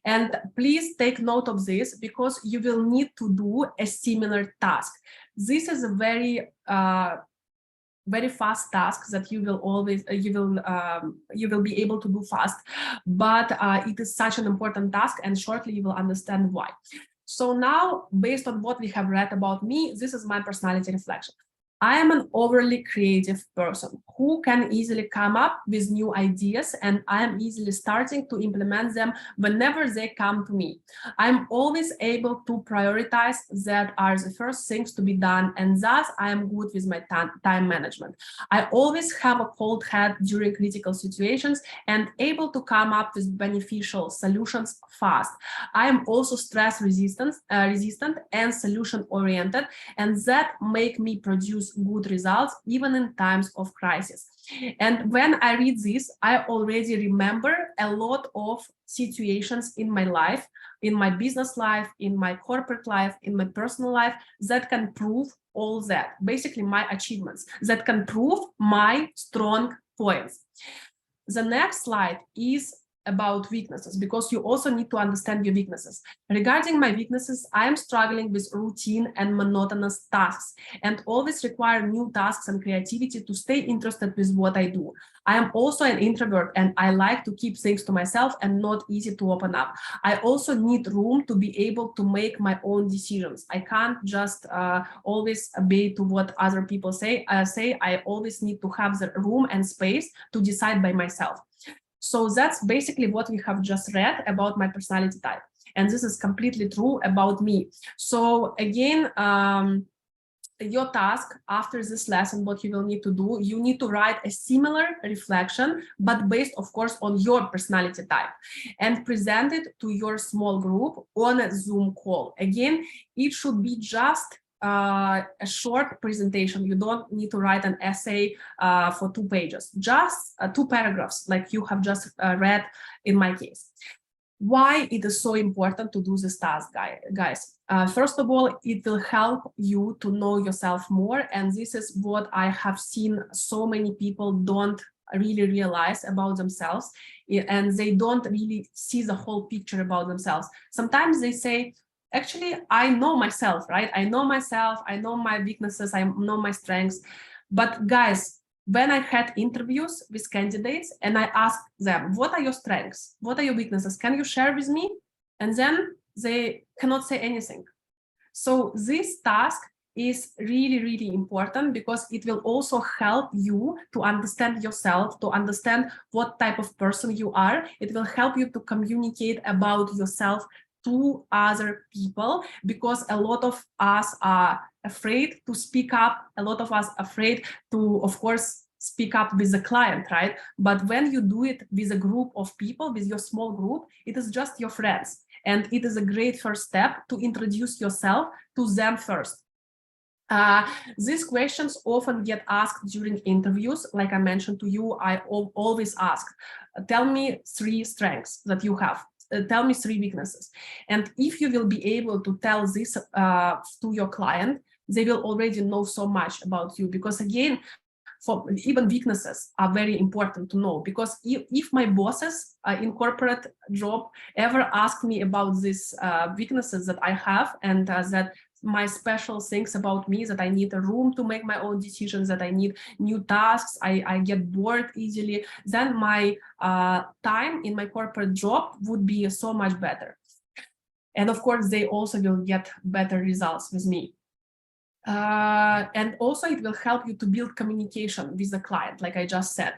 And please take note of this, because you will need to do a similar task. This is a very fast task that you will always you will be able to do fast, but it is such an important task, and shortly you will understand why. So now, based on what we have read about me, this is my personality reflection. I am an overly creative person who can easily come up with new ideas, and I am easily starting to implement them whenever they come to me. I'm always able to prioritize that are the first things to be done, and thus I am good with my time management. I always have a cold head during critical situations and able to come up with beneficial solutions fast. I am also stress resistant and solution oriented, and that make me produce good results even in times of crisis. And when I read this, I already remember a lot of situations in my life, in my business life, in my corporate life, in my personal life, that can prove all that, basically my achievements, that can prove my strong points. The next slide is about weaknesses, because you also need to understand your weaknesses. Regarding my weaknesses, I am struggling with routine and monotonous tasks, and always require new tasks and creativity to stay interested with what I do. I am also an introvert, and I like to keep things to myself and not easy to open up. I also need room to be able to make my own decisions. I can't just always obey to what other people say. I always need to have the room and space to decide by myself. So that's basically what we have just read about my personality type. And this is completely true about me. So again, your task after this lesson, what you will need to do, you need to write a similar reflection, but based, of course, on your personality type, and present it to your small group on a Zoom call. Again, it should be just a short presentation. You don't need to write an essay for 2 pages, just 2 paragraphs, like you have just read in my case. Why it is so important to do this task, guys? First of all, it will help you to know yourself more, and this is what I have seen so many people don't really realize about themselves, and they don't really see the whole picture about themselves. Sometimes they say, actually, I know myself, right? I know myself, I know my weaknesses, I know my strengths. But guys, when I had interviews with candidates and I asked them, what are your strengths? What are your weaknesses? Can you share with me? And then they cannot say anything. So this task is really, really important because it will also help you to understand yourself, to understand what type of person you are. It will help you to communicate about yourself to other people, because a lot of us are afraid to speak up. A lot of us afraid to, of course, speak up with the client, right? But when you do it with a group of people, with your small group, it is just your friends. And it is a great first step to introduce yourself to them first. These questions often get asked during interviews. Like I mentioned to you, I always ask, tell me 3 strengths that you have. Tell me 3 weaknesses. And if you will be able to tell this to your client, they will already know so much about you. Because again, for even weaknesses are very important to know, because if my bosses in corporate job ever ask me about these weaknesses that I have, and that my special things about me, that I need a room to make my own decisions, that I need new tasks, I get bored easily, then my time in my corporate job would be so much better. And of course, they also will get better results with me. And also it will help you to build communication with the client, like I just said.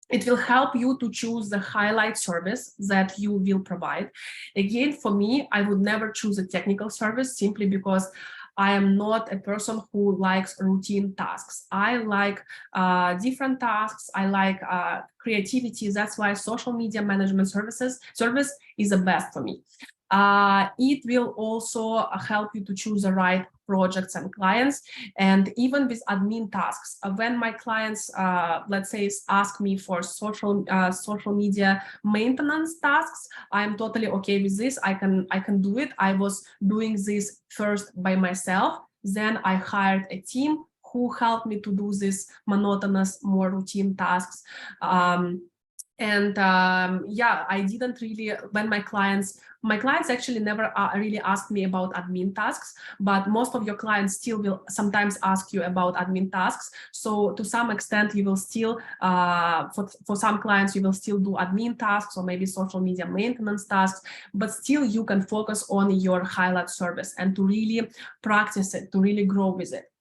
It will help you to choose the highlight service that you will provide. Again, for me, I would never choose a technical service, simply because I am not a person who likes routine tasks. I like different tasks. I like creativity. That's why social media management service is the best for me. It will also help you to choose the right projects and clients. And even with admin tasks, when my clients, let's say, ask me for social media maintenance tasks, I'm totally okay with this. I can do it. I was doing this first by myself. Then I hired a team who helped me to do this monotonous, more routine tasks. Yeah, I didn't really, when my clients actually never really asked me about admin tasks, but most of your clients still will sometimes ask you about admin tasks. So to some extent, you will still, for some clients, you will still do admin tasks or maybe social media maintenance tasks, but still you can focus on your highlight service and to really practice it, to really grow with it.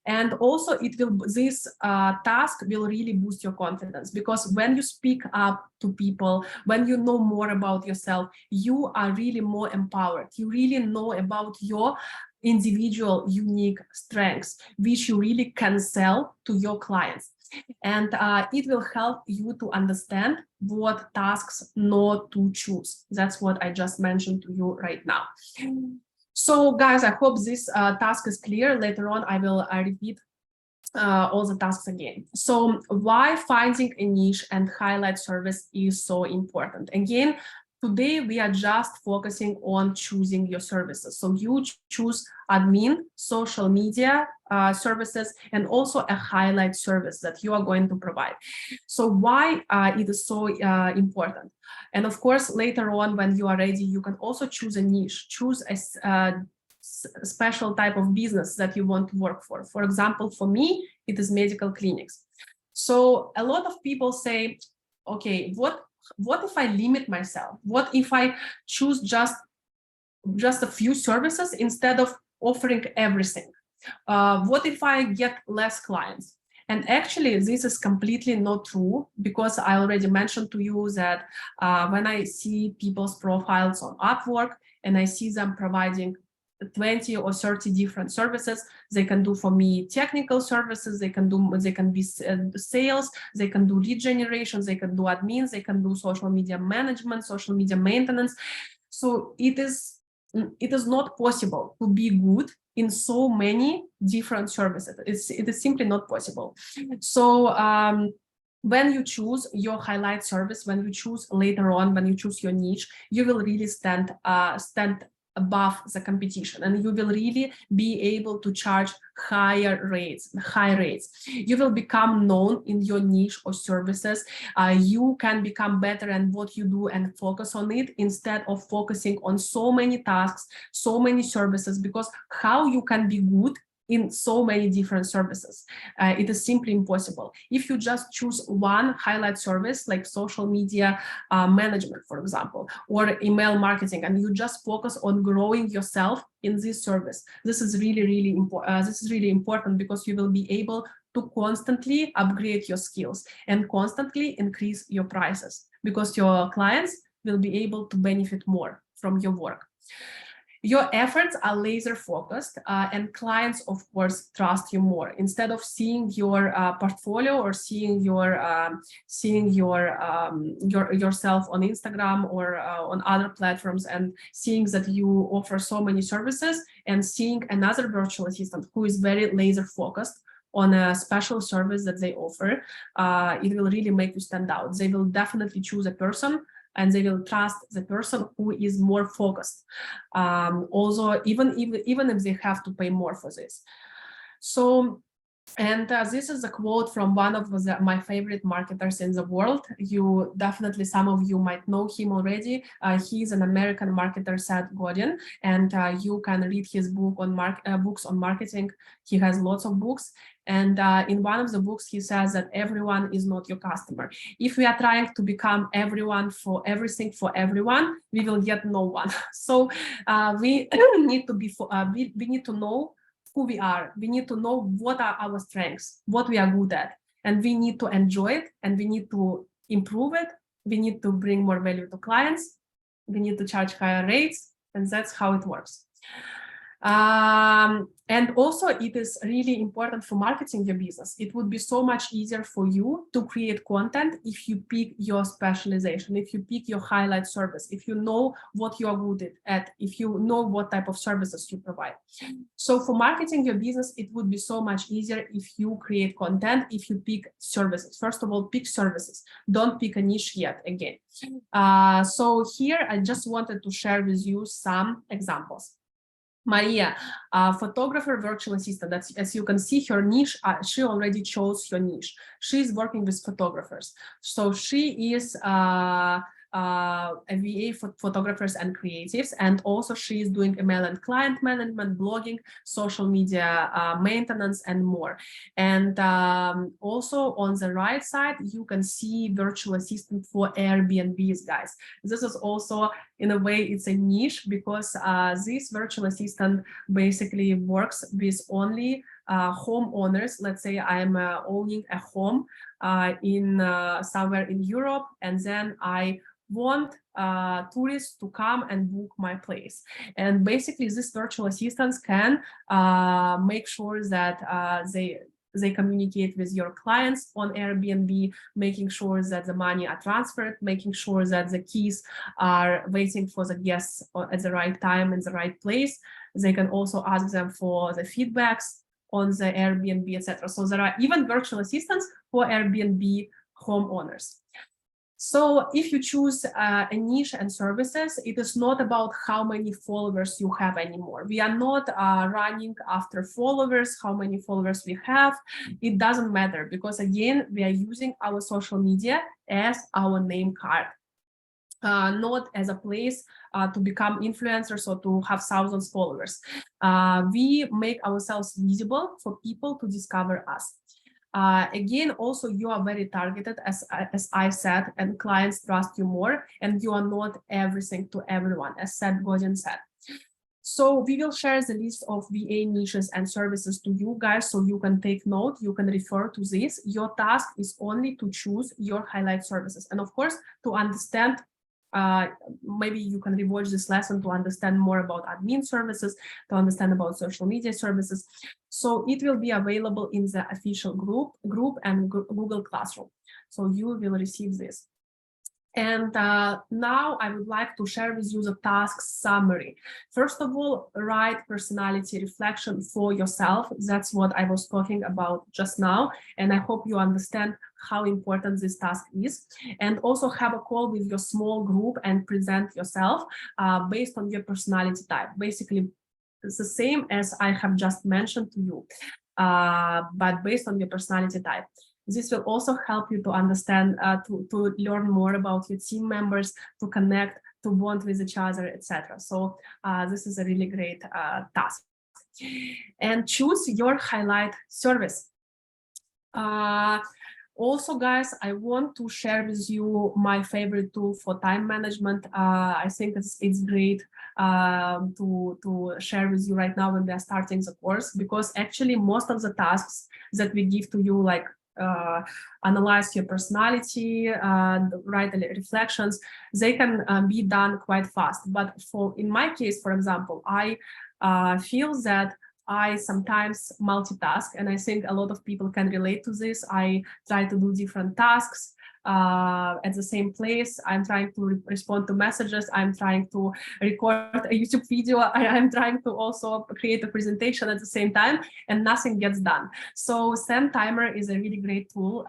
And also this task will really boost your confidence, because when you speak up to people, when you know more about yourself, you are really more empowered. You really know about your individual unique strengths, which you really can sell to your clients. And it will help you to understand what tasks not to choose. That's what I just mentioned to you right now. So guys, I hope this task is clear. Later on, I will repeat all the tasks again. So why finding a niche and highlight service is so important? Again, today we are just focusing on choosing your services. So you choose admin, social media services, and also a highlight service that you are going to provide. So why it is so important? And of course, later on, when you are ready, you can also choose a niche, choose a special type of business that you want to work for. For example, for me, it is medical clinics. So a lot of people say, okay, what if I limit myself? What if I choose just a few services instead of offering everything? What if I get less clients? And actually, this is completely not true, because I already mentioned to you that when I see people's profiles on Upwork and I see them providing 20 or 30 different services, they can do for me technical services, they can be sales, they can do lead generation, they can do admins, they can do social media management, social media maintenance. So it is not possible to be good in so many different services. It is simply not possible. So when you choose your highlight service, when you choose later on, when you choose your niche, you will really stand above the competition, and you will really be able to charge high rates. You will become known in your niche or services. You can become better in what you do and focus on it instead of focusing on so many tasks, so many services, because how you can be good in so many different services? It is simply impossible. If you just choose one highlight service like social media management, for example, or email marketing, and you just focus on growing yourself in this service, this is really important. This is really important because you will be able to constantly upgrade your skills and constantly increase your prices, because your clients will be able to benefit more from your work. Your efforts are laser focused, and clients, of course, trust you more. Instead of seeing your portfolio or seeing yourself on Instagram or on other platforms and seeing that you offer so many services, and seeing another virtual assistant who is very laser focused on a special service that they offer, it will really make you stand out. They will definitely choose a person, and they will trust the person who is more focused, also even if they have to pay more for this. So, and this is a quote from one of my favorite marketers in the world. You definitely, some of you might know him already. He's an American marketer, Seth Godin, and you can read his book on books on marketing. He has lots of books. And in one of the books, he says that everyone is not your customer. If we are trying to become everyone for everything for everyone, we will get no one. So we need to be, we need to know who we are. We need to know what are our strengths, what we are good at, and we need to enjoy it, and we need to improve it. We need to bring more value to clients. We need to charge higher rates, and that's how it works. And also, it is really important for marketing your business. It would be so much easier for you to create content if you pick your specialization, if you pick your highlight service, if you know what you are good at, if you know what type of services you provide. So for marketing your business, it would be so much easier if you create content, if you pick services. First of all, pick services. Don't pick a niche yet again. So here, I just wanted to share with you some examples. Maria, photographer, virtual assistant. That's, as you can see, her niche, she already chose her niche. She's working with photographers. So she is a VA for photographers and creatives, and also she is doing email and client management, blogging, social media maintenance, and more. And also on the right side, you can see virtual assistant for Airbnbs, guys. This is also, in a way, it's a niche, because this virtual assistant basically works with only homeowners. Let's say I'm owning a home in somewhere in Europe, and then I want tourists to come and book my place. And basically, these virtual assistants can make sure that they communicate with your clients on Airbnb, making sure that the money are transferred, making sure that the keys are waiting for the guests at the right time in the right place. They can also ask them for the feedbacks on the Airbnb, etc. So there are even virtual assistants for Airbnb homeowners. So if you choose a niche and services, it is not about how many followers you have anymore. We are not running after followers, how many followers we have. It doesn't matter, because again, we are using our social media as our name card. Not as a place to become influencers or to have thousands of followers. We make ourselves visible for people to discover us. Again, also, you are very targeted, as I said, and clients trust you more, and you are not everything to everyone, as Seth Godin said. So we will share the list of VA niches and services to you guys, so you can take note, you can refer to this. Your task is only to choose your highlight services. And of course, to understand, maybe you can rewatch this lesson to understand more about admin services, to understand about social media services. So it will be available in the official group and Google Classroom. So you will receive this. And now I would like to share with you the task summary. First of all, write personality reflection for yourself. That's what I was talking about just now. And I hope you understand how important this task is, and also have a call with your small group and present yourself based on your personality type. Basically, it's the same as I have just mentioned to you, but based on your personality type. This will also help you to understand, to learn more about your team members, to connect, to bond with each other, etc. So this is a really great task. And choose your highlight service. Also, guys, I want to share with you my favorite tool for time management. I think it's great to share with you right now when we are starting the course, because actually most of the tasks that we give to you, like analyze your personality, write reflections, they can be done quite fast. But in my case, for example, I feel that I sometimes multitask, and I think a lot of people can relate to this. I try to do different tasks at the same place. I'm trying to respond to messages. I'm trying to record a YouTube video. I'm trying to also create a presentation at the same time, and nothing gets done. So Zen Timer is a really great tool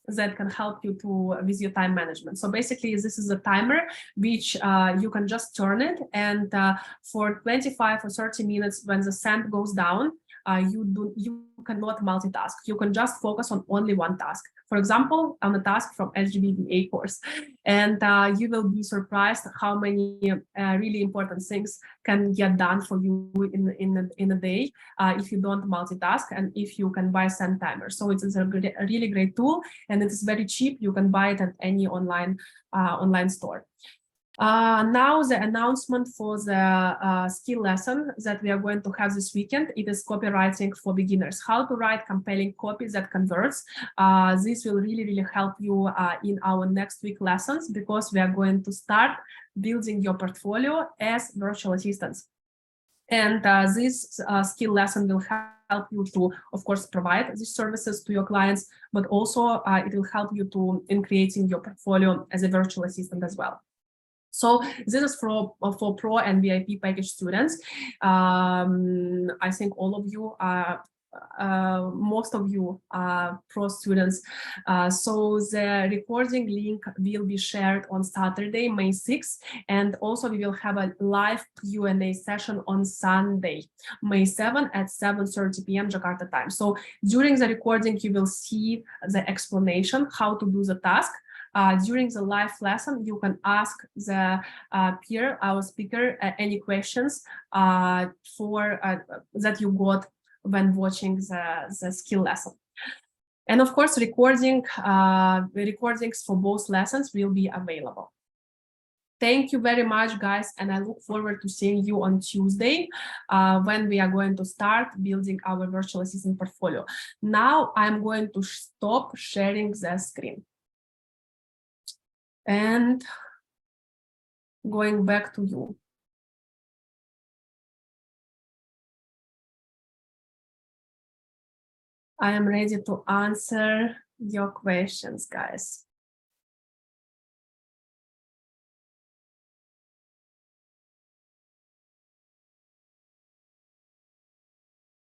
that can help you with your time management. So basically, this is a timer which you can just turn it, and for 25 or 30 minutes, when the sun goes down, you cannot multitask. You can just focus on only one task. For example, on a task from SGBVA course, and you will be surprised how many really important things can get done for you in a day if you don't multitask and if you can buy Zen Timer. So it is a really great tool, and it is very cheap. You can buy it at any online store. Now the announcement for the skill lesson that we are going to have this weekend. It is copywriting for beginners. How to write compelling copy that converts. This will really help you in our next week lessons, because we are going to start building your portfolio as virtual assistants. And this skill lesson will help you to, of course, provide these services to your clients, but also it will help you in creating your portfolio as a virtual assistant as well. So this is for Pro and VIP package students. I think all of you are, most of you are Pro students. So the recording link will be shared on Saturday, May 6th. And also we will have a live Q&A session on Sunday, May 7th at 7:30 p.m. Jakarta time. So during the recording, you will see the explanation how to do the task. During the live lesson, you can ask the peer, our speaker, any questions that you got when watching the skill lesson. And of course, recordings for both lessons will be available. Thank you very much, guys, and I look forward to seeing you on Tuesday when we are going to start building our virtual assistant portfolio. Now I'm going to stop sharing the screen. And going back to you. I am ready to answer your questions, guys.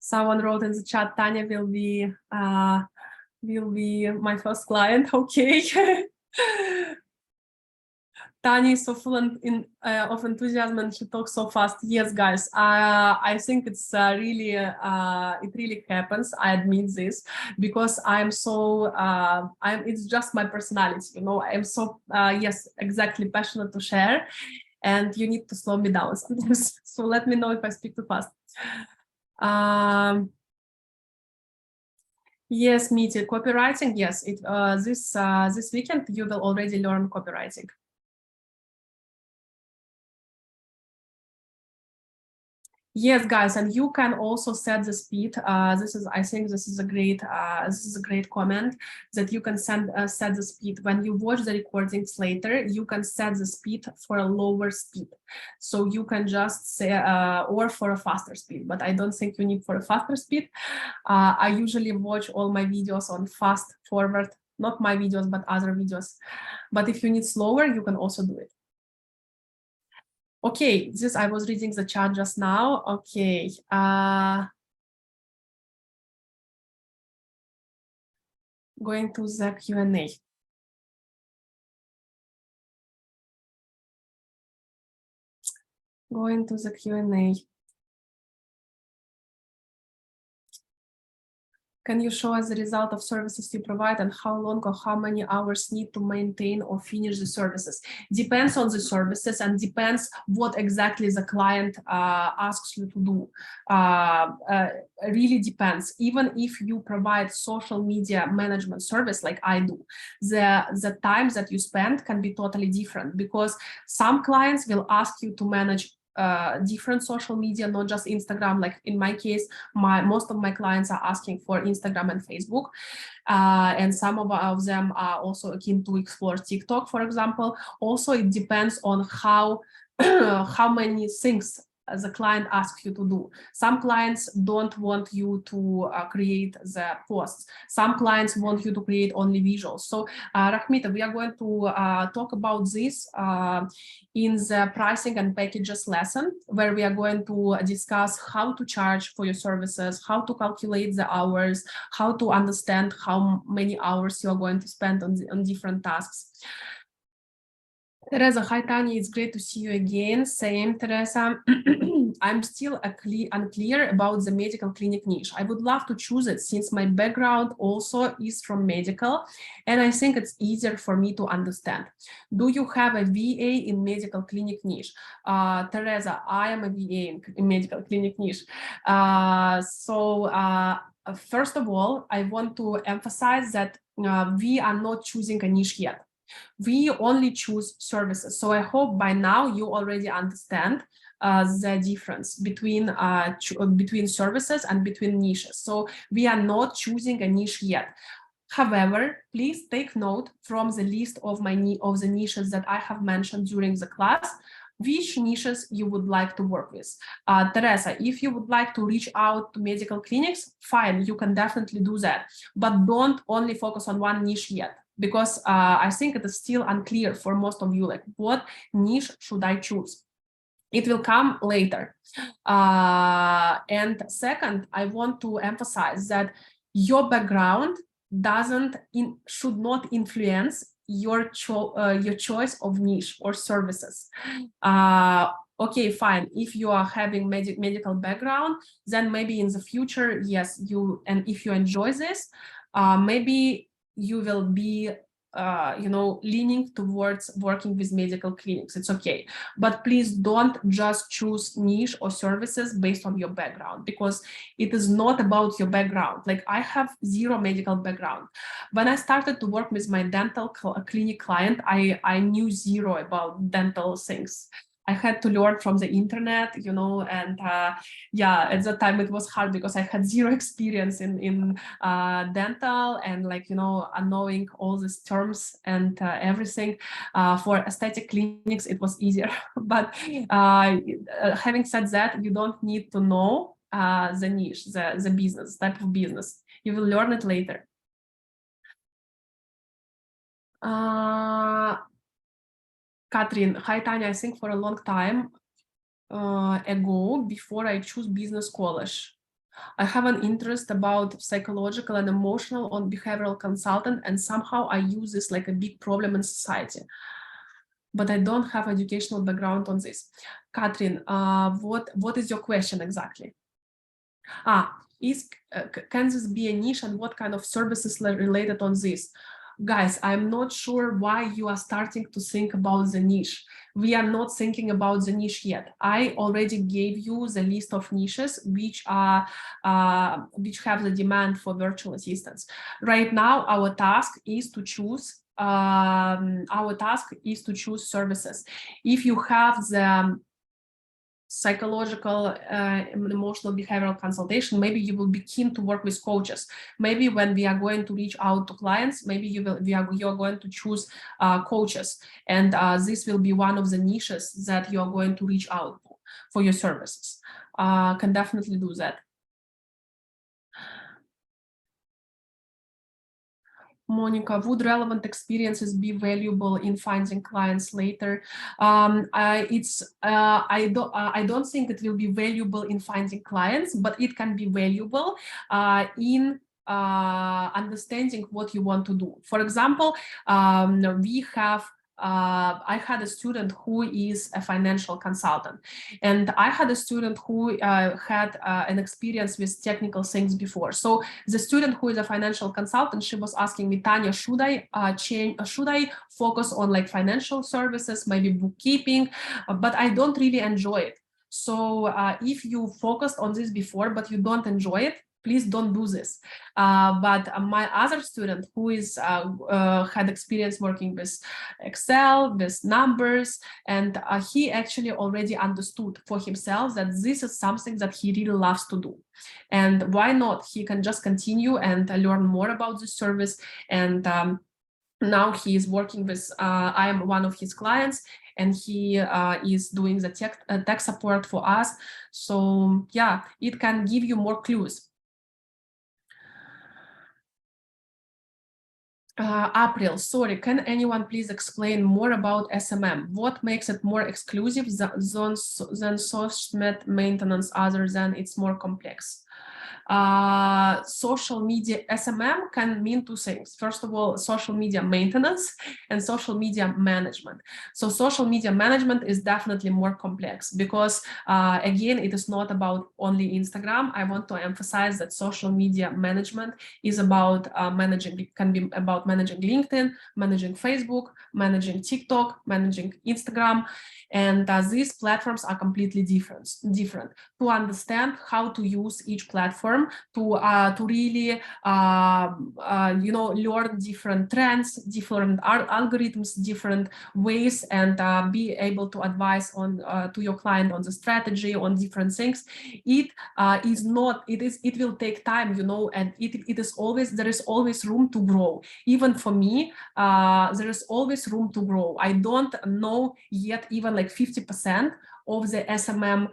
Someone wrote in the chat, Tanya will be my first client. Okay. Tanya is so full of enthusiasm and she talks so fast. Yes, guys, I think it's it really happens. I admit this, because I'm so, it's just my personality, you know, I'm so, yes, exactly, passionate to share, and you need to slow me down sometimes. So let me know if I speak too fast. Yes, Mitya, copywriting, yes, this weekend you will already learn copywriting. Yes, guys, and you can also set the speed. I think this is a great comment, that you can set the speed. When you watch the recordings later, you can set the speed for a lower speed. So you can just say, or for a faster speed, but I don't think you need for a faster speed. I usually watch all my videos on fast forward, not my videos, but other videos. But if you need slower, you can also do it. Okay, I was reading the chat just now. Okay. Going to the Q&A. Going to the Q&A. Can you show us the result of services you provide and how long or how many hours need to maintain or finish the services? Depends on the services and depends what exactly the client asks you to do. Really depends. Even if you provide social media management service like I do, the time that you spend can be totally different because some clients will ask you to manage different social media, not just Instagram. Like in my case, most of my clients are asking for Instagram and Facebook, and some of them are also keen to explore TikTok, for example. Also, it depends on how how many things the client asks you to do. Some clients don't want you to create the posts. Some clients want you to create only visuals. So Rakhmita, we are going to talk about this in the pricing and packages lesson, where we are going to discuss how to charge for your services, how to calculate the hours, how to understand how many hours you are going to spend on different tasks. Teresa, hi Tanya, it's great to see you again. Same, Teresa. I'm still unclear about the medical clinic niche. I would love to choose it since my background also is from medical, and I think it's easier for me to understand. Do you have a VA in medical clinic niche? Teresa, I am a VA in medical clinic niche. First of all, I want to emphasize that we are not choosing a niche yet. We only choose services. So I hope by now you already understand the difference between services and between niches. So we are not choosing a niche yet. However, please take note from the list of the niches that I have mentioned during the class, which niches you would like to work with. Teresa, if you would like to reach out to medical clinics, fine, you can definitely do that. But don't only focus on one niche yet, because I think it is still unclear for most of you, like what niche should I choose? It will come later. And second, I want to emphasize that your background should not influence your choice of niche or services. Okay, fine. If you are having medical background, then maybe in the future, yes, and if you enjoy this, maybe you will be leaning towards working with medical clinics. It's okay, but please don't just choose niche or services based on your background, because it is not about your background. Like I have zero medical background. When I started to work with my dental clinic client, I knew zero about dental things. I had to learn from the internet, and yeah, at that time it was hard because I had zero experience in dental, and knowing all these terms and everything. For aesthetic clinics, it was easier. But having said that, you don't need to know the niche, the business, type of business. You will learn it later. Katrin, hi Tanya, I think for a long time ago, before I choose business college, I have an interest about psychological and emotional on behavioral consultant, and somehow I use this like a big problem in society. But I don't have educational background on this. Katrin, what is your question exactly? Can this be a niche, and what kind of services related on this? Guys, I'm not sure why you are starting to think about the niche. We are not thinking about the niche yet. I already gave you the list of niches which have the demand for virtual assistants. Right now, our task is to choose services. If you have the psychological emotional behavioral consultation, maybe you will be keen to work with coaches. Maybe when we are going to reach out to clients, maybe you are going to choose coaches, and this will be one of the niches that you are going to reach out for your services. Can definitely do that. Monica, would relevant experiences be valuable in finding clients later? I don't think it will be valuable in finding clients, but it can be valuable in understanding what you want to do. For example, I had a student who is a financial consultant, and I had a student who had an experience with technical things before. So the student who is a financial consultant, she was asking me, Tanya, should I focus on like financial services, maybe bookkeeping, but I don't really enjoy it. So if you focused on this before, but you don't enjoy it, please don't do this. But my other student who is had experience working with Excel, with numbers, and he actually already understood for himself that this is something that he really loves to do. And why not? He can just continue and learn more about this service. And now he is working with, I am one of his clients, and he is doing the tech support for us. So yeah, it can give you more clues. April, sorry, can anyone please explain more about SMM? What makes it more exclusive than SOSMED maintenance other than it's more complex? Social media SMM can mean two things. First of all, social media maintenance and social media management. So social media management is definitely more complex because again, it is not about only Instagram. I want to emphasize that social media management is about can be about managing LinkedIn, managing Facebook, managing TikTok, managing Instagram. And these platforms are completely different. To understand how to use each platform, to really learn different trends, different algorithms, different ways, and be able to advise on to your client on the strategy, on different things. It will take time, and there is always room to grow. Even for me, there is always room to grow. I don't know yet even like 50% of the SMM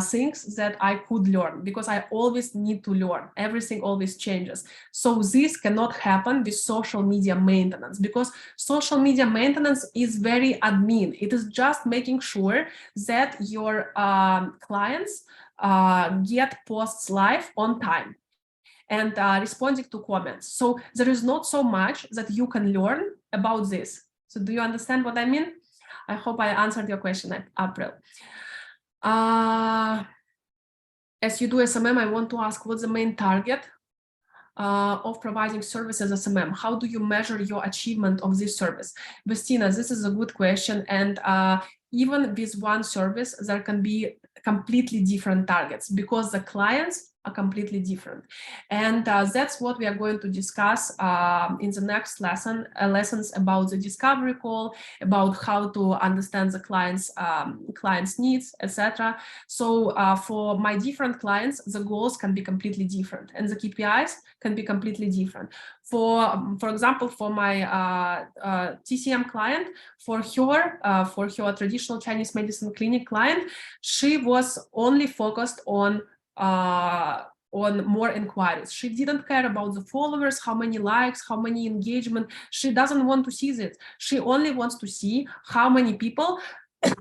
things that I could learn, because I always need to learn. Everything always changes. So this cannot happen with social media maintenance, because social media maintenance is very admin. It is just making sure that your clients get posts live on time and responding to comments. So there is not so much that you can learn about this. So do you understand what I mean? I hope I answered your question, April. As you do SMM, I want to ask, what's the main target of providing services as SMM? How do you measure your achievement of this service? Vestina, this is a good question. And even with one service, there can be completely different targets because the clients are completely different. And that's what we are going to discuss in the next lesson, lessons about the discovery call, about how to understand the client's needs, etc. So for my different clients, the goals can be completely different and the KPIs can be completely different. For example, for my TCM client, for her traditional Chinese medicine clinic client, she was only focused on more inquiries. She didn't care about the followers, how many likes, how many engagement. She doesn't want to see this. She only wants to see how many people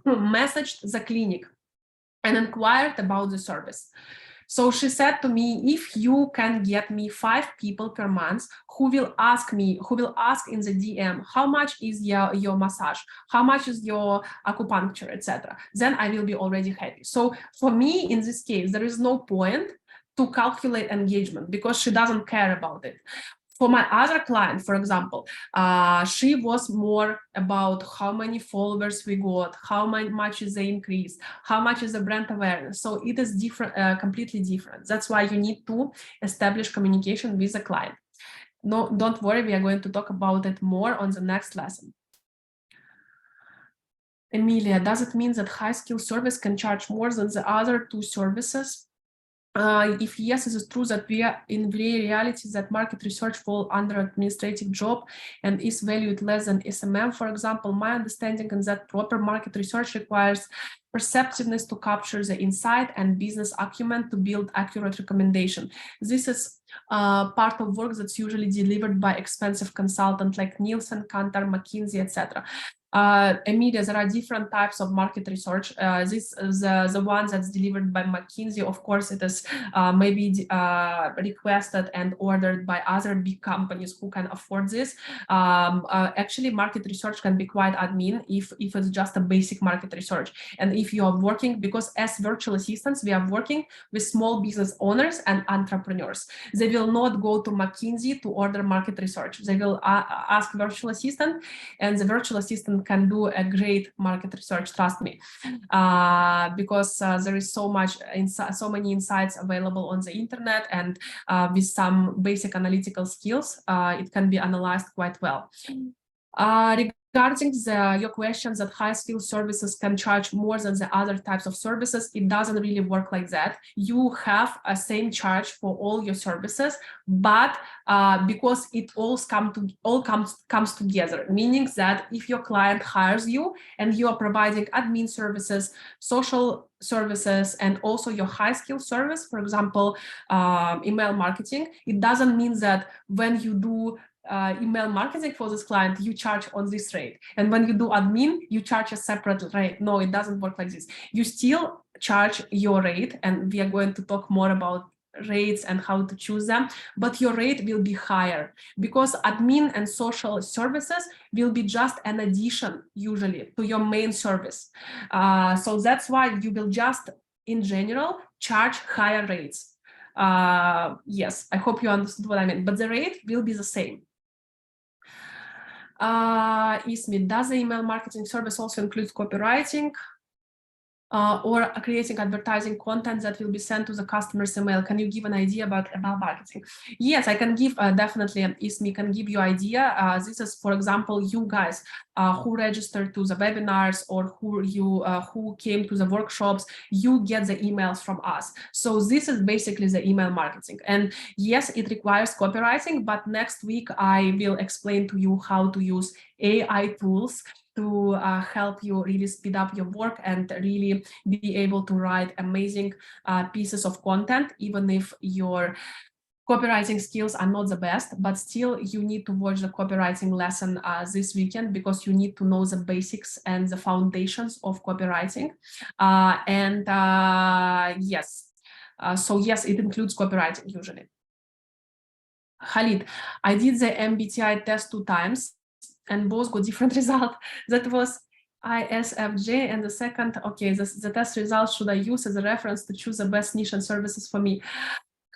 messaged the clinic and inquired about the service. So she said to me, if you can get me 5 people per month who will ask in the DM, how much is your massage, how much is your acupuncture, etc., then I will be already happy. So for me, in this case, there is no point to calculate engagement because she doesn't care about it. For my other client, for example, she was more about how many followers we got, how much is the increase, how much is the brand awareness. So it is different, completely different. That's why you need to establish communication with the client. No, don't worry, we are going to talk about it more on the next lesson. Emilia, does it mean that high skill service can charge more than the other 2 services? If yes, is it true that we are in reality that market research fall under administrative job and is valued less than SMM? For example, my understanding is that proper market research requires perceptiveness to capture the insight and business acumen to build accurate recommendation. This is part of work that's usually delivered by expensive consultants like Nielsen, Kantar, McKinsey, etc. Emilia, there are different types of market research. This is the one that's delivered by McKinsey. Of course, it is maybe requested and ordered by other big companies who can afford this. Actually, market research can be quite admin if it's just a basic market research. And if you are working, because as virtual assistants, we are working with small business owners and entrepreneurs. They will not go to McKinsey to order market research. They will ask virtual assistant, and the virtual assistant can do a great market research, trust me, because there is so many insights available on the internet, and with some basic analytical skills, it can be analyzed quite well. Regarding your questions that high skill services can charge more than the other types of services, it doesn't really work like that. You have a same charge for all your services, but because it all comes together, meaning that if your client hires you and you are providing admin services, social services, and also your high skill service, for example, email marketing, it doesn't mean that when you do email marketing for this client, you charge on this rate, and when you do admin, you charge a separate rate. No, it doesn't work like this. You still charge your rate, and we are going to talk more about rates and how to choose them, but your rate will be higher because admin and social services will be just an addition usually to your main service. So that's why you will just in general charge higher rates. Yes, I hope you understood what I mean, but the rate will be the same. Ismi, does the email marketing service also include copywriting or creating advertising content that will be sent to the customer's email? Can you give an idea about email marketing? Yes, I can give definitely, Ismi can give you idea. This is, for example, you guys who registered to the webinars or who came to the workshops, you get the emails from us. So this is basically the email marketing. And yes, it requires copywriting, but next week I will explain to you how to use AI tools to help you really speed up your work and really be able to write amazing pieces of content, even if your copywriting skills are not the best, but still you need to watch the copywriting lesson this weekend because you need to know the basics and the foundations of copywriting. Yes, so yes, it includes copywriting usually. Khalid, I did the MBTI test 2 times and both got different result. That was ISFJ, and the second, okay, the test results should I use as a reference to choose the best niche and services for me?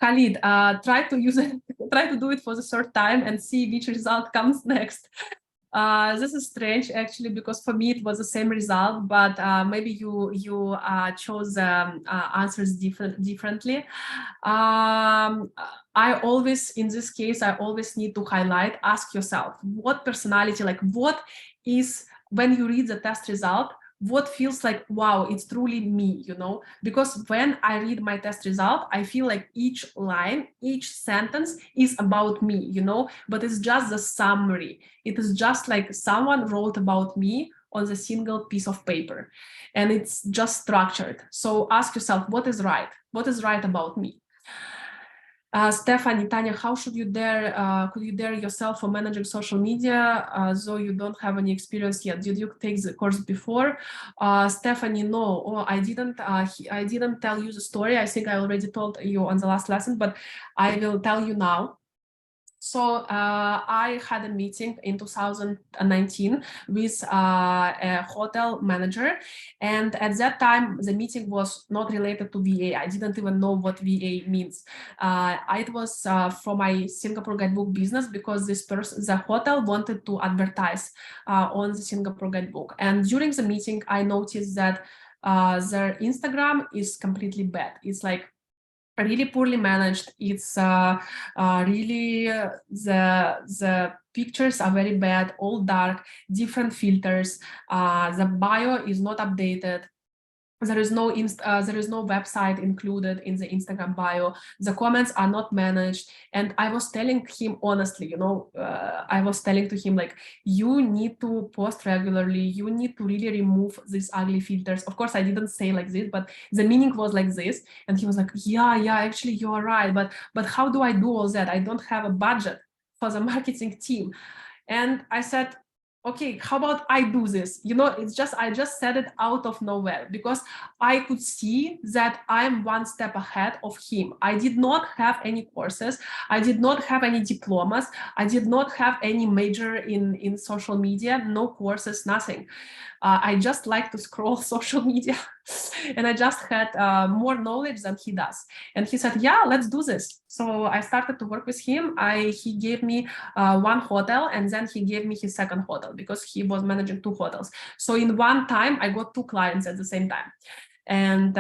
Khalid, try to use it, try to do it for the 3rd time and see which result comes next. This is strange actually, because for me it was the same result, but maybe you chose answers differently. I always, in this case, I always need to highlight, ask yourself, what personality, like what is, when you read the test result, what feels like, wow, it's truly me, you know? Because when I read my test result, I feel like each line, each sentence is about me, you know? But it's just the summary. It is just like someone wrote about me on the single piece of paper, and it's just structured. So ask yourself, what is right? What is right about me? Stephanie, Tanya, how should you dare, could you dare yourself for managing social media, though you don't have any experience yet? Did you take the course before? Stephanie, no, I didn't tell you the story. I think I already told you on the last lesson, but I will tell you now. So I had a meeting in 2019 with a hotel manager, and at that time the meeting was not related to VA. I didn't even know what VA means. It was for my Singapore Guidebook business, because this person, the hotel, wanted to advertise on the Singapore Guidebook. And during the meeting, I noticed that their Instagram is completely bad. It's like really poorly managed. It's really the pictures are very bad, all dark, different filters. The bio is not updated. There is no website included in the Instagram bio. The comments are not managed. And I was telling him honestly, you know, I was telling to him, like, you need to post regularly. You need to really remove these ugly filters. Of course, I didn't say like this, but the meaning was like this. And he was like, yeah, actually, you are right. But how do I do all that? I don't have a budget for the marketing team. And I said, okay, how about I do this? You know, it's just, I just said it out of nowhere because I could see that I'm one step ahead of him. I did not have any courses. I did not have any diplomas. I did not have any major in social media, no courses, nothing. I just like to scroll social media and I just had more knowledge than he does. And he said, yeah, let's do this. So I started to work with him. He gave me one hotel and then he gave me his second hotel because he was managing 2 hotels. So in one time, I got 2 clients at the same time. And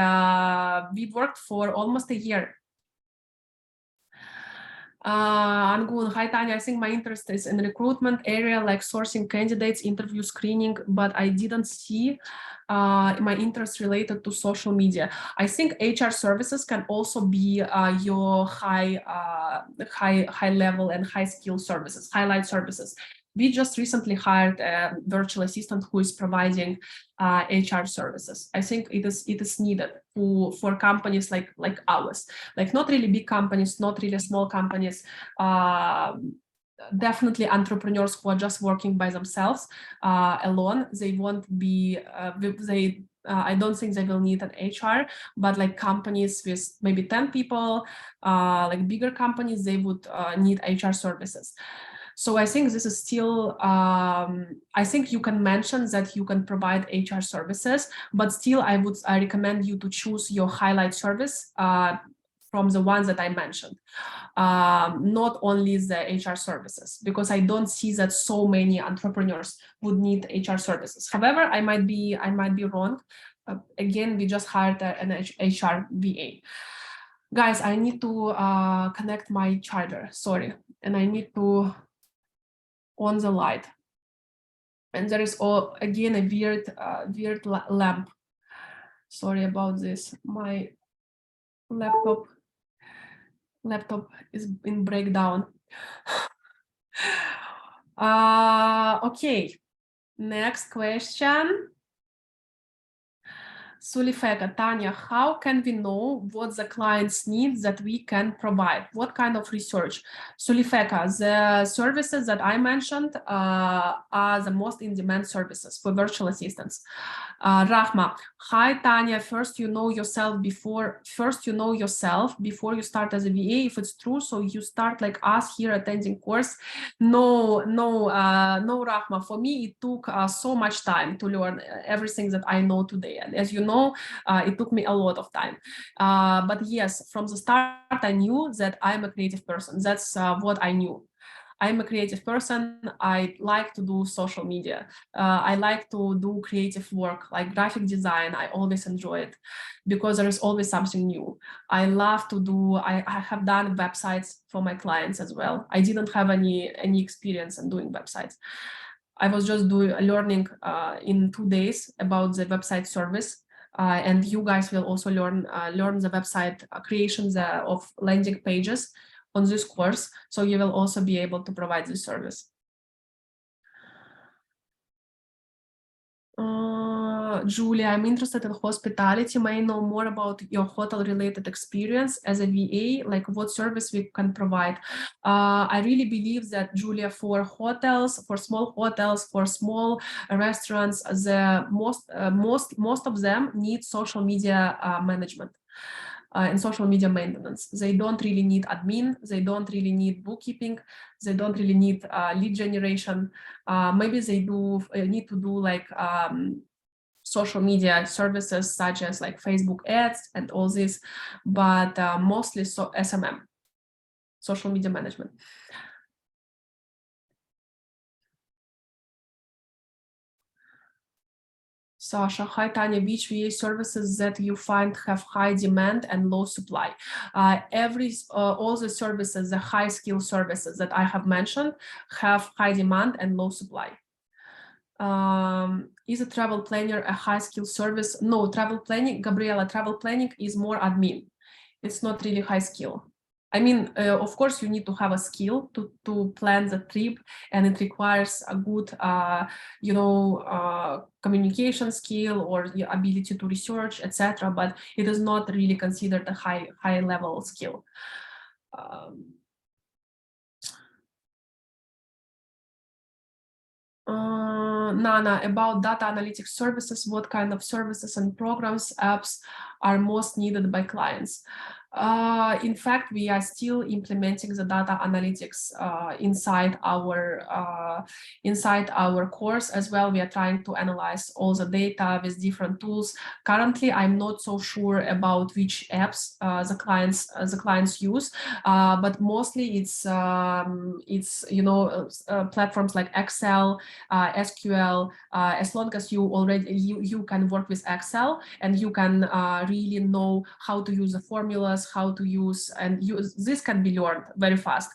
we worked for almost a year. Angun, hi Tanya, I think my interest is in recruitment area, like sourcing candidates, interview screening, but I didn't see my interest related to social media. I think HR services can also be your high level and high skill services, highlight services. We just recently hired a virtual assistant who is providing HR services. I think it is needed for companies like ours, like not really big companies, not really small companies, definitely entrepreneurs who are just working by themselves alone. They won't be, I don't think they will need an HR, but like companies with maybe 10 people, like bigger companies, they would need HR services. So I think this is still, I think you can mention that you can provide HR services, but still I recommend you to choose your highlight service from the ones that I mentioned, not only the HR services, because I don't see that so many entrepreneurs would need HR services. However, I might be wrong. Again, we just hired an HR VA. Guys, I need to connect my charger, sorry, and I need to on the light, and there is again a weird lamp. Sorry about this. My laptop is in breakdown. Okay, next question. Sulifeka, Tanya, how can we know what the clients need that we can provide? What kind of research? Sulifeka, the services that I mentioned are the most in-demand services for virtual assistants. Rahma, hi Tanya, first you know yourself before you start as a VA, if it's true. So you start like us here attending course. No, Rahma, for me it took so much time to learn everything that I know today, and as you know, it took me a lot of time, but yes, from the start I knew that I'm a creative person. That's what I knew. I'm a creative person. I like to do social media. I like to do creative work like graphic design. I always enjoy it because there is always something new. I love to do, I have done websites for my clients as well. I didn't have any experience in doing websites. I was just learning in 2 days about the website service. And you guys will also learn the website creations of landing pages on this course, so you will also be able to provide this service. Julia, I'm interested in hospitality. May I know more about your hotel-related experience as a VA, like what service we can provide? I really believe that, Julia, for hotels, for small hotels, for small restaurants, the most of them need social media management. And social media maintenance. They don't really need admin, they don't really need bookkeeping, they don't really need lead generation. Maybe they do need to do like social media services such as like Facebook ads and all this, but mostly SMM, social media management. Sasha, hi Tanya, which VA services that you find have high demand and low supply? All the services, the high skill services that I have mentioned have high demand and low supply. Is a travel planner a high skill service? No, travel planning, Gabriela, travel planning is more admin. It's not really high skill. I mean, of course, you need to have a skill to plan the trip, and it requires a good, communication skill or the ability to research, etc. But it is not really considered a high level skill. Nana, about data analytics services, what kind of services and programs, apps are most needed by clients? In fact, we are still implementing the data analytics inside our course as well. We are trying to analyze all the data with different tools. Currently, I'm not so sure about which apps the clients use, but mostly it's platforms like Excel, SQL. As long as you can work with Excel and you can really know how to use the formulas, how to use this can be learned very fast.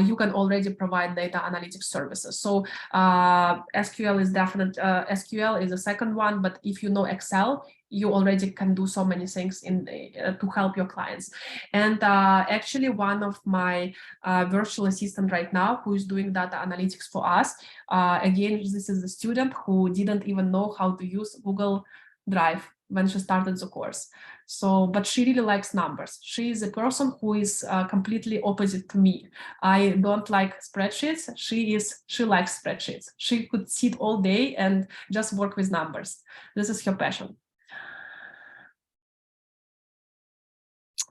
You can already provide data analytics services. So SQL is SQL is the second one, but if you know Excel, you already can do so many things to help your clients. And actually, one of my virtual assistant right now who is doing data analytics for us, again, this is a student who didn't even know how to use Google Drive when she started the course. So, but she really likes numbers. She is a person who is completely opposite to me. I don't like spreadsheets. She likes spreadsheets. She could sit all day and just work with numbers. This is her passion.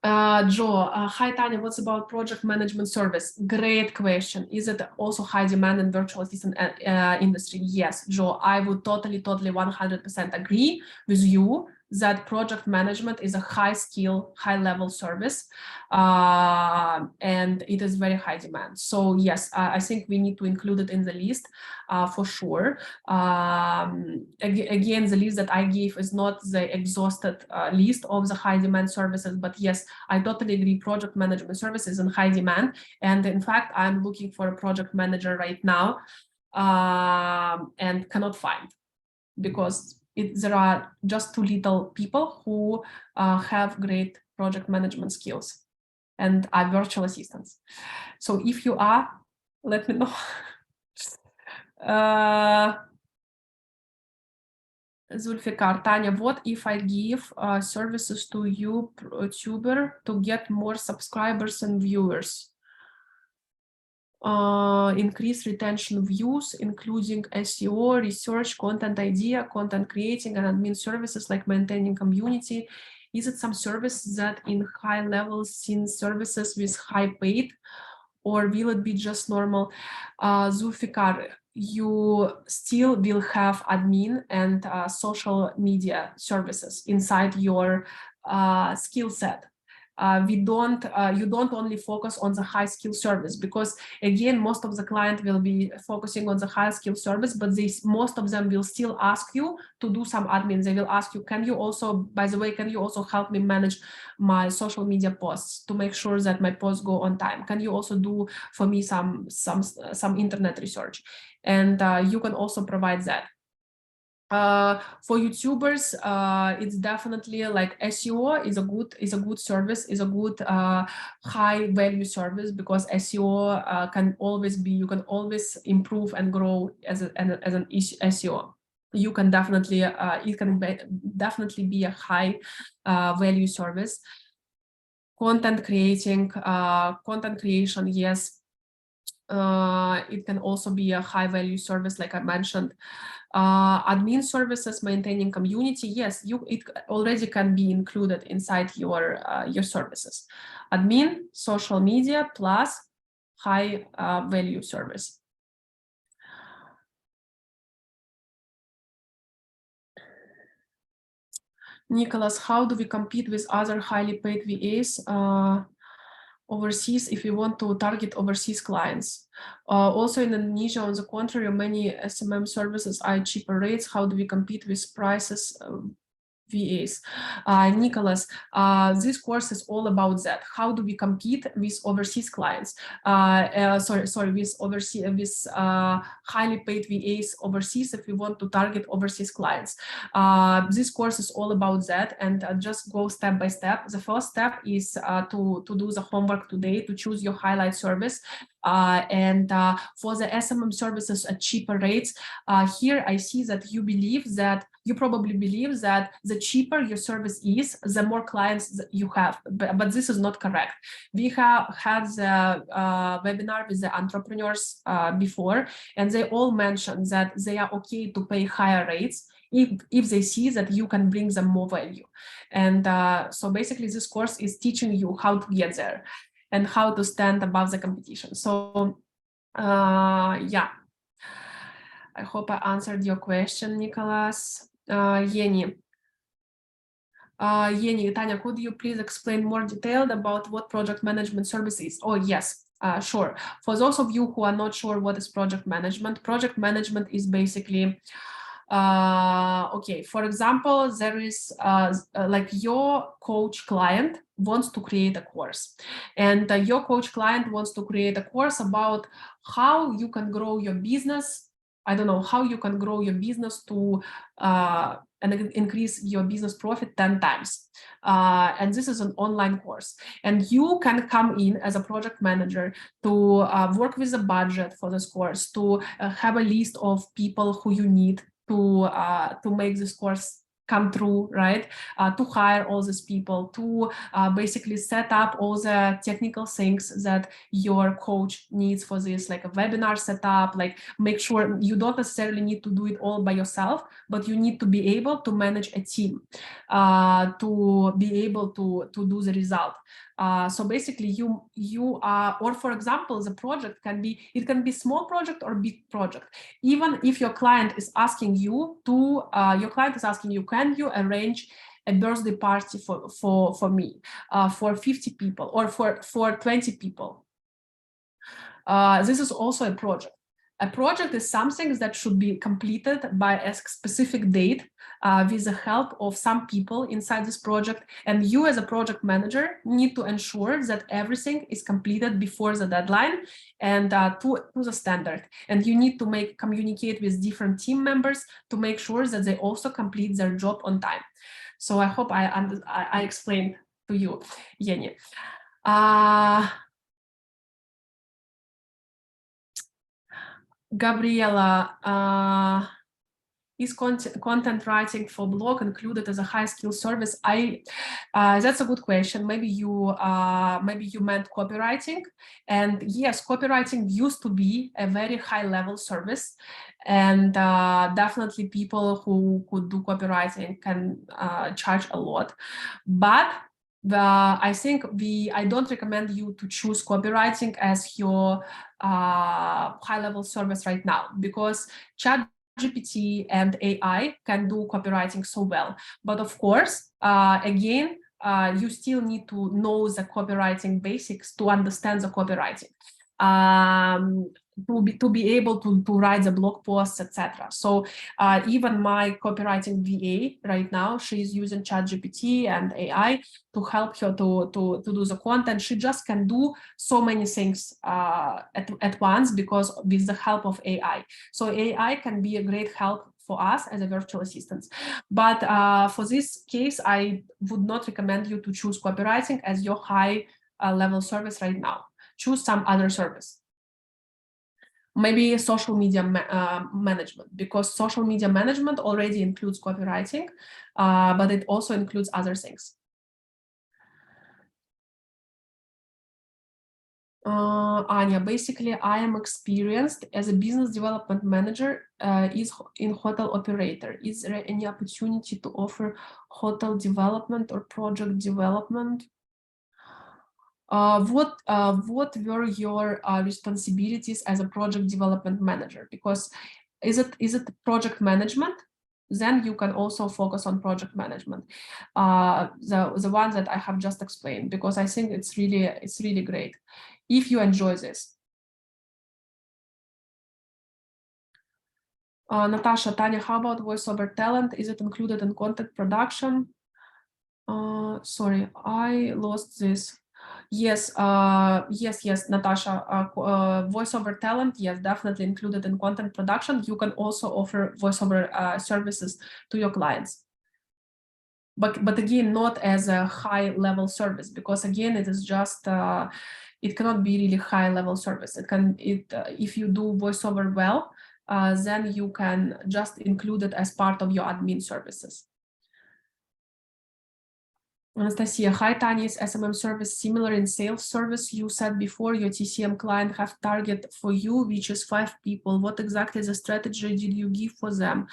Joe, hi Tanya, what's about project management service? Great question. Is it also high demand in virtual assistant industry? Yes, Joe, I would totally 100% agree with you that project management is a high skill, high level service, and it is very high demand. So yes, I think we need to include it in the list for sure. Again, the list that I gave is not the exhausted list of the high demand services, but yes, I totally agree. Project management services in high demand, and in fact, I'm looking for a project manager right now, and cannot find because there are just too little people who have great project management skills and are virtual assistants. So if you are, let me know. Zulfikar, Tanya, what if I give services to YouTuber to get more subscribers and viewers? Increase retention views, including SEO, research, content idea, content creating, and admin services like maintaining community. Is it some service that in high levels seen services with high paid, or will it be just normal? Zulfikar, you still will have admin and social media services inside your skill set. You don't only focus on the high skill service, because again, most of the client will be focusing on the high skill service, but most of them will still ask you to do some admin. They will ask you, can you also, by the way, can you also help me manage my social media posts to make sure that my posts go on time? Can you also do for me some internet research? And you can also provide that. For YouTubers, it's definitely like SEO is a good service, is a good high value service, because SEO can always be, you can always improve and grow as an SEO. You can definitely it can definitely be a high value service. Content creation, yes. It can also be a high value service, like I mentioned. Admin services, maintaining community, yes, it already can be included inside your services. Admin, social media, plus high value service. Nicholas, how do we compete with other highly paid VAs overseas if we want to target overseas clients? Also in Indonesia, on the contrary, many SMM services are at cheaper rates. How do we compete with prices? VAs. Nicholas, this course is all about that. How do we compete with overseas clients? With highly paid VAs overseas if we want to target overseas clients. This course is all about that, and just go step by step. The first step is to do the homework today, to choose your highlight service. And for the SMM services at cheaper rates, here I see that you believe that you probably believe that the cheaper your service is, the more clients you have, but this is not correct. We have had the webinar with the entrepreneurs before, and they all mentioned that they are okay to pay higher rates if they see that you can bring them more value. And so basically this course is teaching you how to get there and how to stand above the competition. So yeah, I hope I answered your question, Nicholas. Yeni, Tanya, could you please explain more detailed about what project management service is? Oh, yes, sure. For those of you who are not sure what is project management is basically, okay, for example, there is like your coach client wants to create a course, and your coach client wants to create a course about how you can grow your business. I don't know, how you can grow your business to and increase your business profit 10 times. And this is an online course. And you can come in as a project manager to work with a budget for this course, to have a list of people who you need to make this course come true, right? To hire all these people, to basically set up all the technical things that your coach needs for this, like a webinar setup, like make sure you don't necessarily need to do it all by yourself, but you need to be able to manage a team, to be able to do the result. So basically you are, or for example, the project can be, it can be small project or big project. Even if your client is asking you to, can you arrange a birthday party for me, for 50 people or for 20 people? This is also a project. A project is something that should be completed by a specific date with the help of some people inside this project. And you as a project manager need to ensure that everything is completed before the deadline and to the standard. And you need to communicate with different team members to make sure that they also complete their job on time. So I hope I explained to you, Yeni. Gabriela, is content writing for blog included as a high skill service? That's a good question. Maybe you meant copywriting, and yes, copywriting used to be a very high level service, and definitely people who could do copywriting can charge a lot, but I think I don't recommend you to choose copywriting as your high-level service right now, because ChatGPT and AI can do copywriting so well. But of course, again, you still need to know the copywriting basics to understand the copywriting. To be able to write the blog posts, etc. So even my copywriting VA right now, she's using ChatGPT and AI to help her to do the content. She just can do so many things at once because with the help of AI. So AI can be a great help for us as a virtual assistants. But for this case, I would not recommend you to choose copywriting as your high level service right now. Choose some other service. Maybe social media management, because social media management already includes copywriting, but it also includes other things. Anya, basically, I am experienced as a business development manager in hotel operator. Is there any opportunity to offer hotel development or project development? What were your responsibilities as a project development manager? Because is it project management? Then you can also focus on project management, the one that I have just explained, because I think it's really great if you enjoy this. Natasha, Tanya, how about voiceover talent? Is it included in content production? Sorry, I lost this. Yes, yes, Natasha, voiceover talent, yes, definitely included in content production. You can also offer voiceover services to your clients. But again, not as a high level service, because again, it is just, it cannot be really high level service. If you do voiceover well, then you can just include it as part of your admin services. Anastasia, hi Tanya, is SMM service similar in sales service? You said before your TCM client have target for you, which is 5 people. What exactly the strategy did you give for them?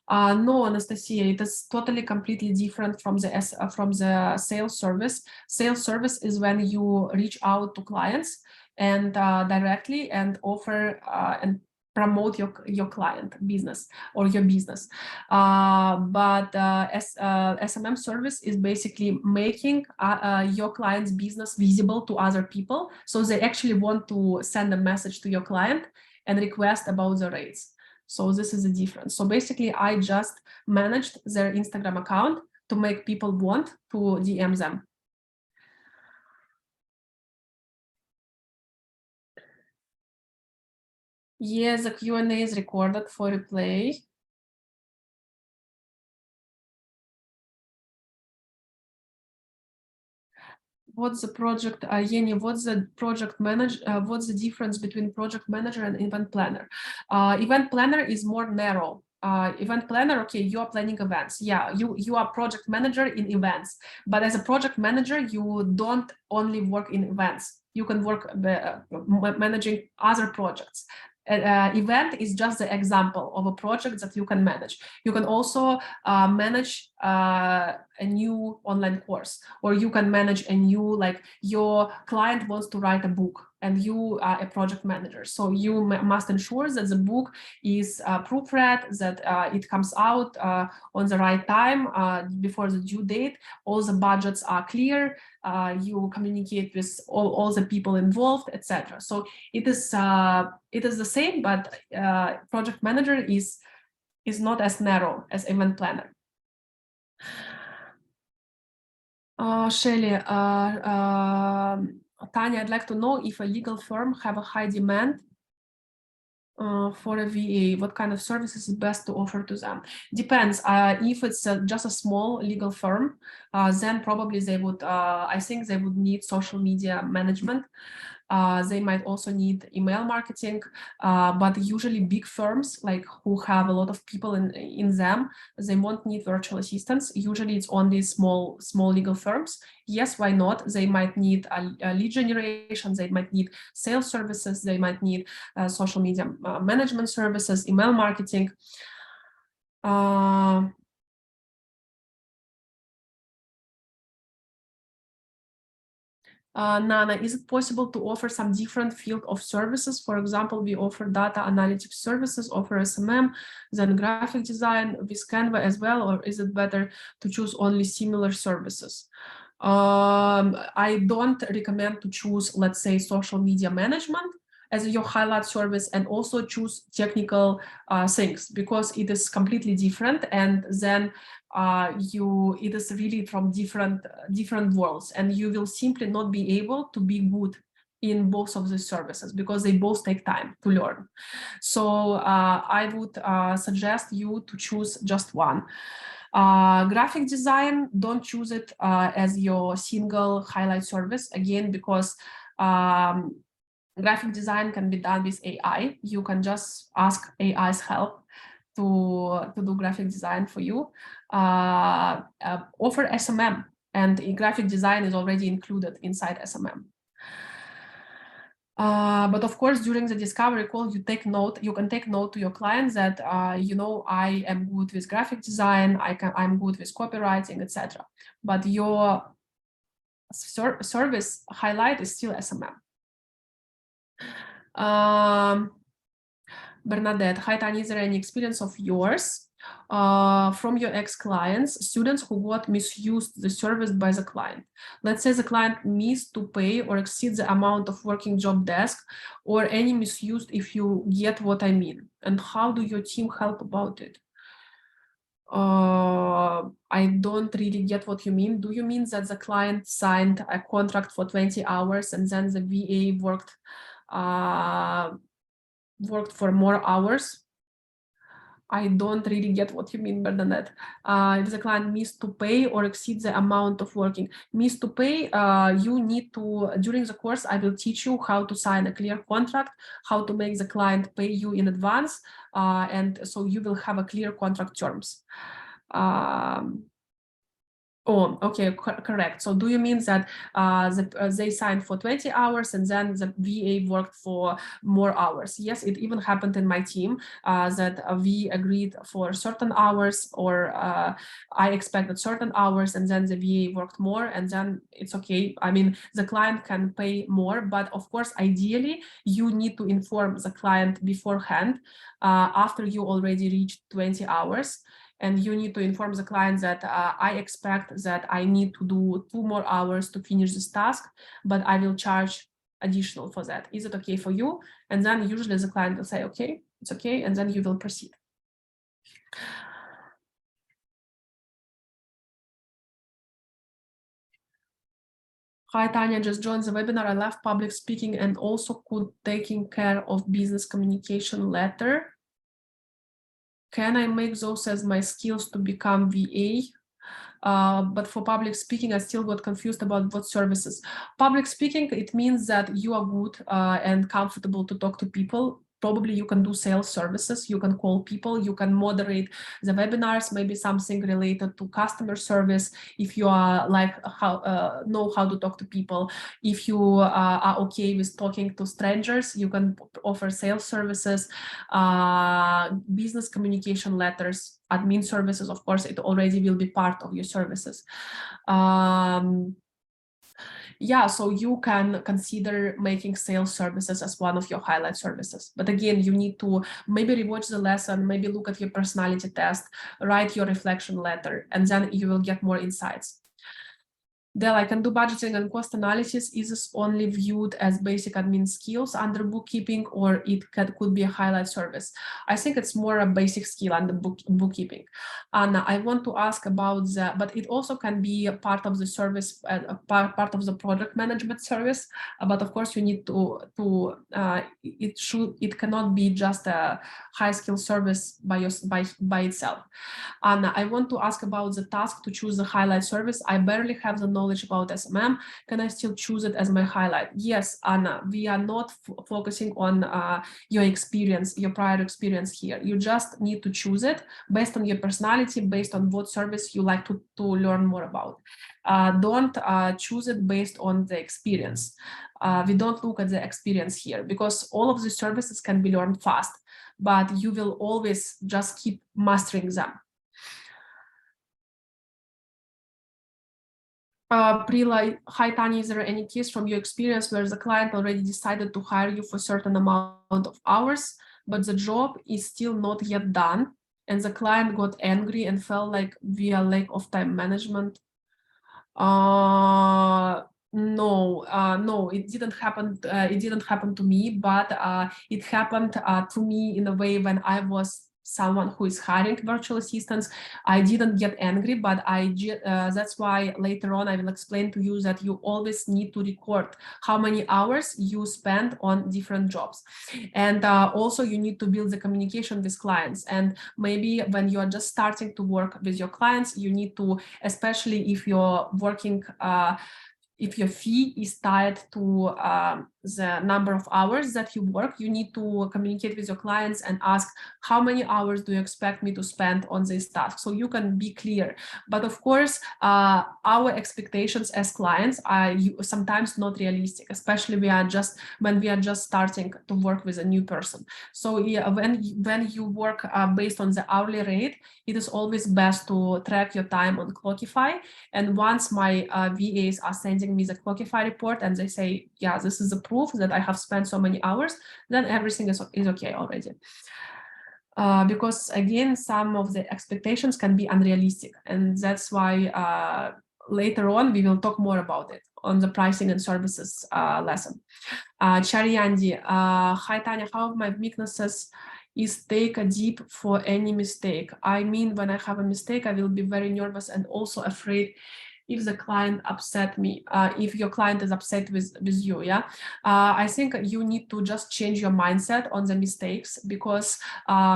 No, Anastasia, it is totally completely different from the sales service. Sales service is when you reach out to clients and directly and offer and promote your client business or your business. But SMM service is basically making your client's business visible to other people. So they actually want to send a message to your client and request about the rates. So this is the difference. So basically, I just managed their Instagram account to make people want to DM them. Yes, the Q&A is recorded for replay. What's the project, Yeni, what's the project manager, what's the difference between project manager and event planner? Event planner is more narrow. Event planner, okay, you are planning events. Yeah, you are project manager in events, but as a project manager, you don't only work in events. You can work managing other projects. Event is just the example of a project that you can manage. You can also manage a new online course, or you can manage a new, like your client wants to write a book and you are a project manager. So you must ensure that the book is proofread, that it comes out on the right time before the due date. All the budgets are clear. You communicate with all the people involved, etc. So it is the same, but project manager is not as narrow as event planner. Shelly, Tanya, I'd like to know if a legal firm have a high demand for a VA, what kind of services is best to offer to them? Depends. If it's just a small legal firm, then probably they would, I think they would need social media management. They might also need email marketing, but usually big firms, like who have a lot of people in them, they won't need virtual assistants. Usually it's only small legal firms. Yes, why not? They might need a lead generation, they might need sales services, they might need social media management services, email marketing. Nana, is it possible to offer some different field of services? For example, we offer data analytics services, offer SMM, then graphic design with Canva as well, or is it better to choose only similar services? I don't recommend to choose, let's say, social media management as your highlight service and also choose technical things, because it is completely different, and then it is really from different worlds, and you will simply not be able to be good in both of these services because they both take time to learn. So I would suggest you to choose just one. Graphic design, don't choose it as your single highlight service, again, because graphic design can be done with AI. You can just ask AI's help to do graphic design for you. Offer SMM, and graphic design is already included inside SMM. But of course, during the discovery call, you can take note to your clients that, you know, I am good with graphic design, I'm good with copywriting, etc. But your service highlight is still SMM. Bernadette, hi Tanya, is there any experience of yours from your ex-clients, students who got misused the service by the client? Let's say the client missed to pay or exceeds the amount of working job desk, or any misused, if you get what I mean. And how do your team help about it? I don't really get what you mean. Do you mean that the client signed a contract for 20 hours and then the VA worked for more hours? I don't really get what you mean, Bernadette. If the client missed to pay or exceeds the amount of working. Missed to pay, you need to, during the course, I will teach you how to sign a clear contract, how to make the client pay you in advance, and so you will have a clear contract terms. Oh, okay, correct. So do you mean that they signed for 20 hours and then the VA worked for more hours? Yes, it even happened in my team that we agreed for certain hours, or I expected certain hours and then the VA worked more, and then it's okay. I mean, the client can pay more, but of course, ideally, you need to inform the client beforehand after you already reached 20 hours. And you need to inform the client that I expect that I need to do 2 more hours to finish this task, but I will charge additional for that. Is it okay for you? And then usually the client will say, okay, it's okay, and then you will proceed. Hi, Tanya, just joined the webinar. I love public speaking and also could taking care of business communication later. Can I make those as my skills to become VA? But for public speaking, I still got confused about what services. Public speaking, it means that you are good and comfortable to talk to people. Probably you can do sales services, you can call people, you can moderate the webinars, maybe something related to customer service. If you are like know how to talk to people, if you are okay with talking to strangers, you can offer sales services, business communication letters, admin services. Of course, it already will be part of your services. Yeah, so you can consider making sales services as one of your highlight services. But again, you need to maybe rewatch the lesson, maybe look at your personality test, write your reflection letter, and then you will get more insights. Then I can do budgeting and cost analysis. Is this only viewed as basic admin skills under bookkeeping, or it could be a highlight service? I think it's more a basic skill under bookkeeping. And I want to ask about the, but it also can be a part of the service, part of the project management service. But of course, you need it cannot be just a high skill service by itself. Anna, I want to ask about the task to choose the highlight service. I barely have the knowledge about SMM. Can I still choose it as my highlight? Yes, Anna, we are not focusing on your experience, your prior experience here. You just need to choose it based on your personality, based on what service you like to learn more about. Don't choose it based on the experience. We don't look at the experience here because all of the services can be learned fast, but you will always just keep mastering them. Prila, hi Tanya, is there any case from your experience where the client already decided to hire you for a certain amount of hours, but the job is still not yet done, and the client got angry and felt like via lack of time management? No, it didn't happen. It didn't happen to me, but it happened to me in a way when I was someone who is hiring virtual assistants. I didn't get angry, but that's why later on I will explain to you that you always need to record how many hours you spend on different jobs. And also you need to build the communication with clients. And maybe when you are just starting to work with your clients, you need to, especially if you're working, if your fee is tied to the number of hours that you work, you need to communicate with your clients and ask, how many hours do you expect me to spend on this task? So you can be clear. But of course, our expectations as clients are sometimes not realistic, especially when we are just starting to work with a new person. So yeah, when you work based on the hourly rate, it is always best to track your time on Clockify. And once my VAs are sending me the Clockify report and they say, yeah, this is the proof that I have spent so many hours, then everything is okay already. Because again, some of the expectations can be unrealistic, and that's why later on we will talk more about it on the pricing and services lesson. Charyandi, hi Tanya, how are my weaknesses is take a deep for any mistake? I mean, when I have a mistake, I will be very nervous and also afraid if the client upset me, if your client is upset with you, yeah, I think you need to just change your mindset on the mistakes, because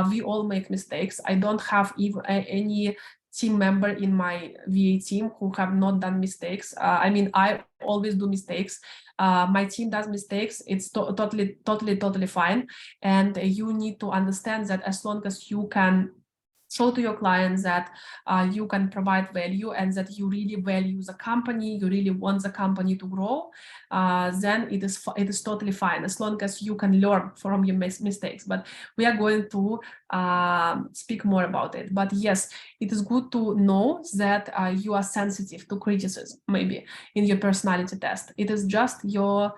we all make mistakes. I don't have even any team member in my VA team who have not done mistakes. I mean, I always do mistakes. My team does mistakes. It's totally fine. And you need to understand that as long as you can show to your clients that you can provide value and that you really value the company, you really want the company to grow, then it is totally fine, as long as you can learn from your mistakes. But we are going to speak more about it. But yes, it is good to know that you are sensitive to criticism, maybe in your personality test. It is just your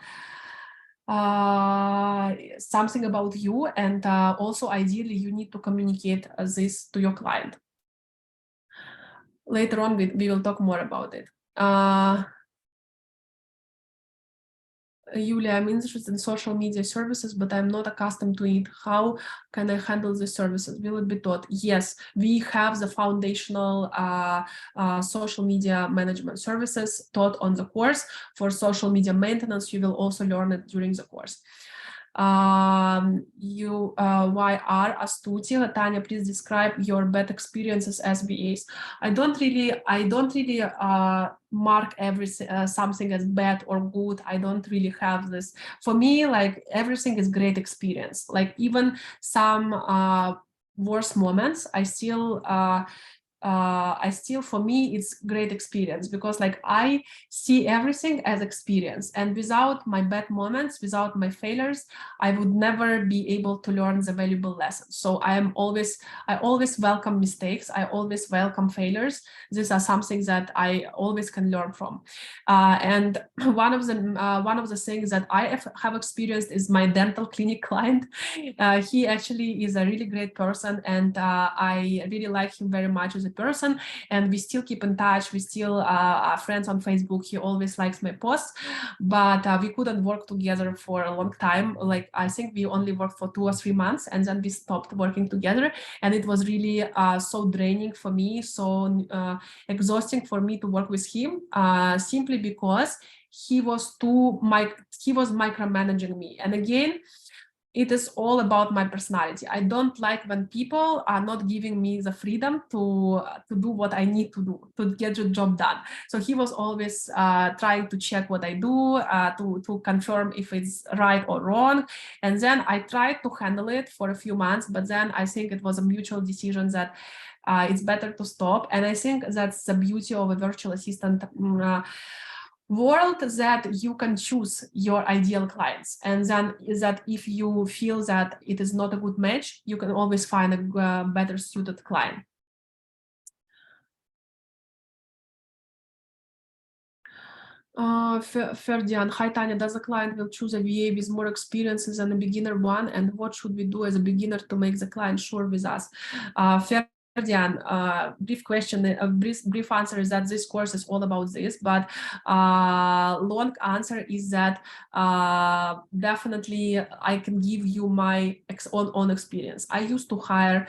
something about you, and also ideally you need to communicate this to your client. Later on we will talk more about it. Yulia, I'm interested in social media services, but I'm not accustomed to it. How can I handle the services? Will it be taught? Yes, we have the foundational social media management services taught on the course. For social media maintenance, you will also learn it during the course. Why are Astuti? Tanya, please describe your bad experiences as BAs. I don't really mark something as bad or good. I don't really have this. For me, like, everything is great experience. Like, even some worse moments, I still for me it's great experience, because like I see everything as experience, and without my bad moments, without my failures, I would never be able to learn the valuable lessons. So I always welcome mistakes, I always welcome failures. These are something that I always can learn from. And one of the things that I have experienced is my dental clinic client. He actually is a really great person, and I really like him very much as a person, and we still keep in touch. We still are friends on Facebook. He always likes my posts, but we couldn't work together for a long time. Like, I think we only worked for 2 or 3 months, and then we stopped working together, and it was really so draining for me, so exhausting for me to work with him, simply because he was micromanaging me. And again, it is all about my personality. I don't like when people are not giving me the freedom to do what I need to do to get the job done. So he was always trying to check what I do, to confirm if it's right or wrong. And then I tried to handle it for a few months, but then I think it was a mutual decision that it's better to stop. And I think that's the beauty of a virtual assistant world, that you can choose your ideal clients, and then that if you feel that it is not a good match, you can always find a better suited client. Ferdian, hi Tanya, does a client will choose a VA with more experiences than a beginner one, and what should we do as a beginner to make the client sure with us? Brief question, a brief answer is that this course is all about this, but long answer is that definitely I can give you my own experience. I used to hire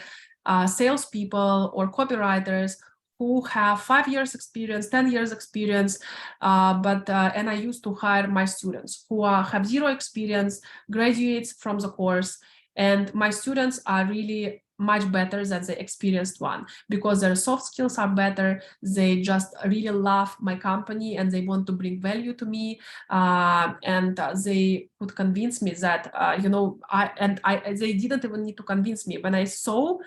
salespeople or copywriters who have 5 years experience, 10 years experience, and I used to hire my students who have 0 experience, graduates from the course, and my students are really much better than the experienced one, because their soft skills are better. They just really love my company and they want to bring value to me, and they could convince me that they didn't even need to convince me. When I saw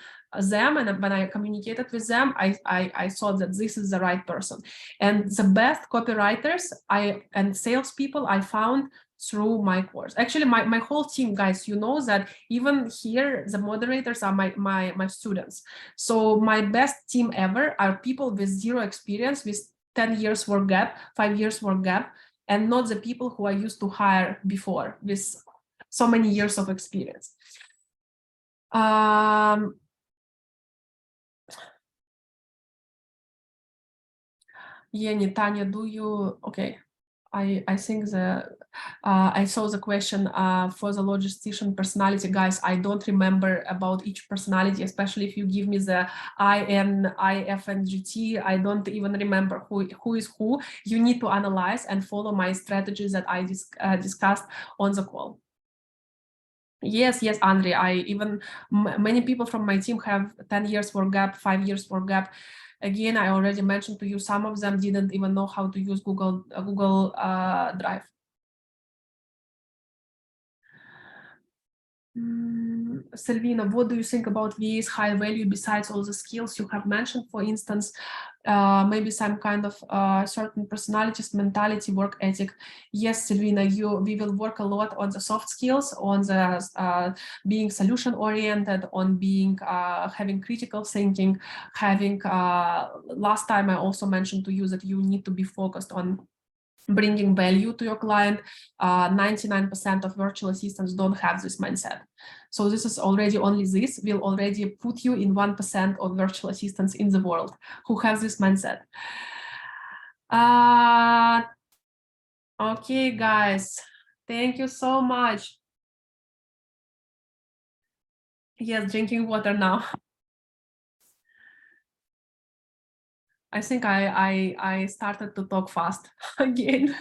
them and when I communicated with them, I thought that this is the right person. And the best copywriters and salespeople I found through my course. Actually, my whole team, guys, you know that even here, the moderators are my students. So my best team ever are people with 0 experience, with 10 years work gap, 5 years work gap, and not the people who I used to hire before with so many years of experience. Yeni, Tanya, do you, okay. I think I saw the question for the logistician personality. Guys, I don't remember about each personality, especially if you give me the INFNGT. I don't even remember who is who. You need to analyze and follow my strategies that I discussed on the call. Yes, Andre. Many people from my team have 10 years for GAP, 5 years for GAP. Again, I already mentioned to you, some of them didn't even know how to use Google Drive. Selvina, what do you think about VA's high value besides all the skills you have mentioned? For instance, maybe some kind of certain personalities, mentality, work ethic. Yes, Selvina, we will work a lot on the soft skills, on the being solution oriented, on being having critical thinking, having last time I also mentioned to you that you need to be focused on bringing value to your client. 99% of virtual assistants don't have this mindset. So this is already only this will already put you in 1% of virtual assistants in the world who have this mindset. Okay, guys, thank you so much. Yes, drinking water now. I think I started to talk fast again.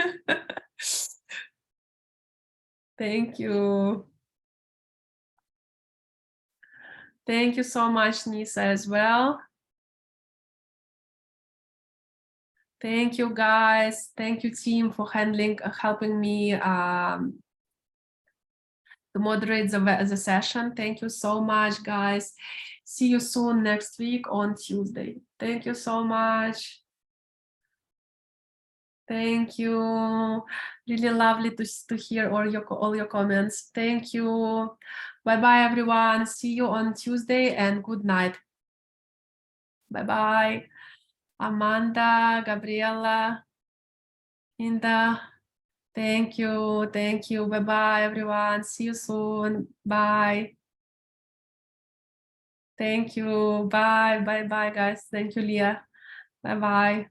Thank you. Thank you so much, Nisa, as well. Thank you, guys. Thank you, team, for helping me to moderate the session. Thank you so much, guys. See you soon next week on Tuesday. Thank you so much. Thank you. Really lovely to hear all your comments. Thank you. Bye-bye, everyone. See you on Tuesday and good night. Bye-bye. Amanda, Gabriela, Inda. Thank you. Thank you. Bye-bye, everyone. See you soon. Bye. Thank you. Bye. Bye-bye, guys. Thank you, Leah. Bye-bye.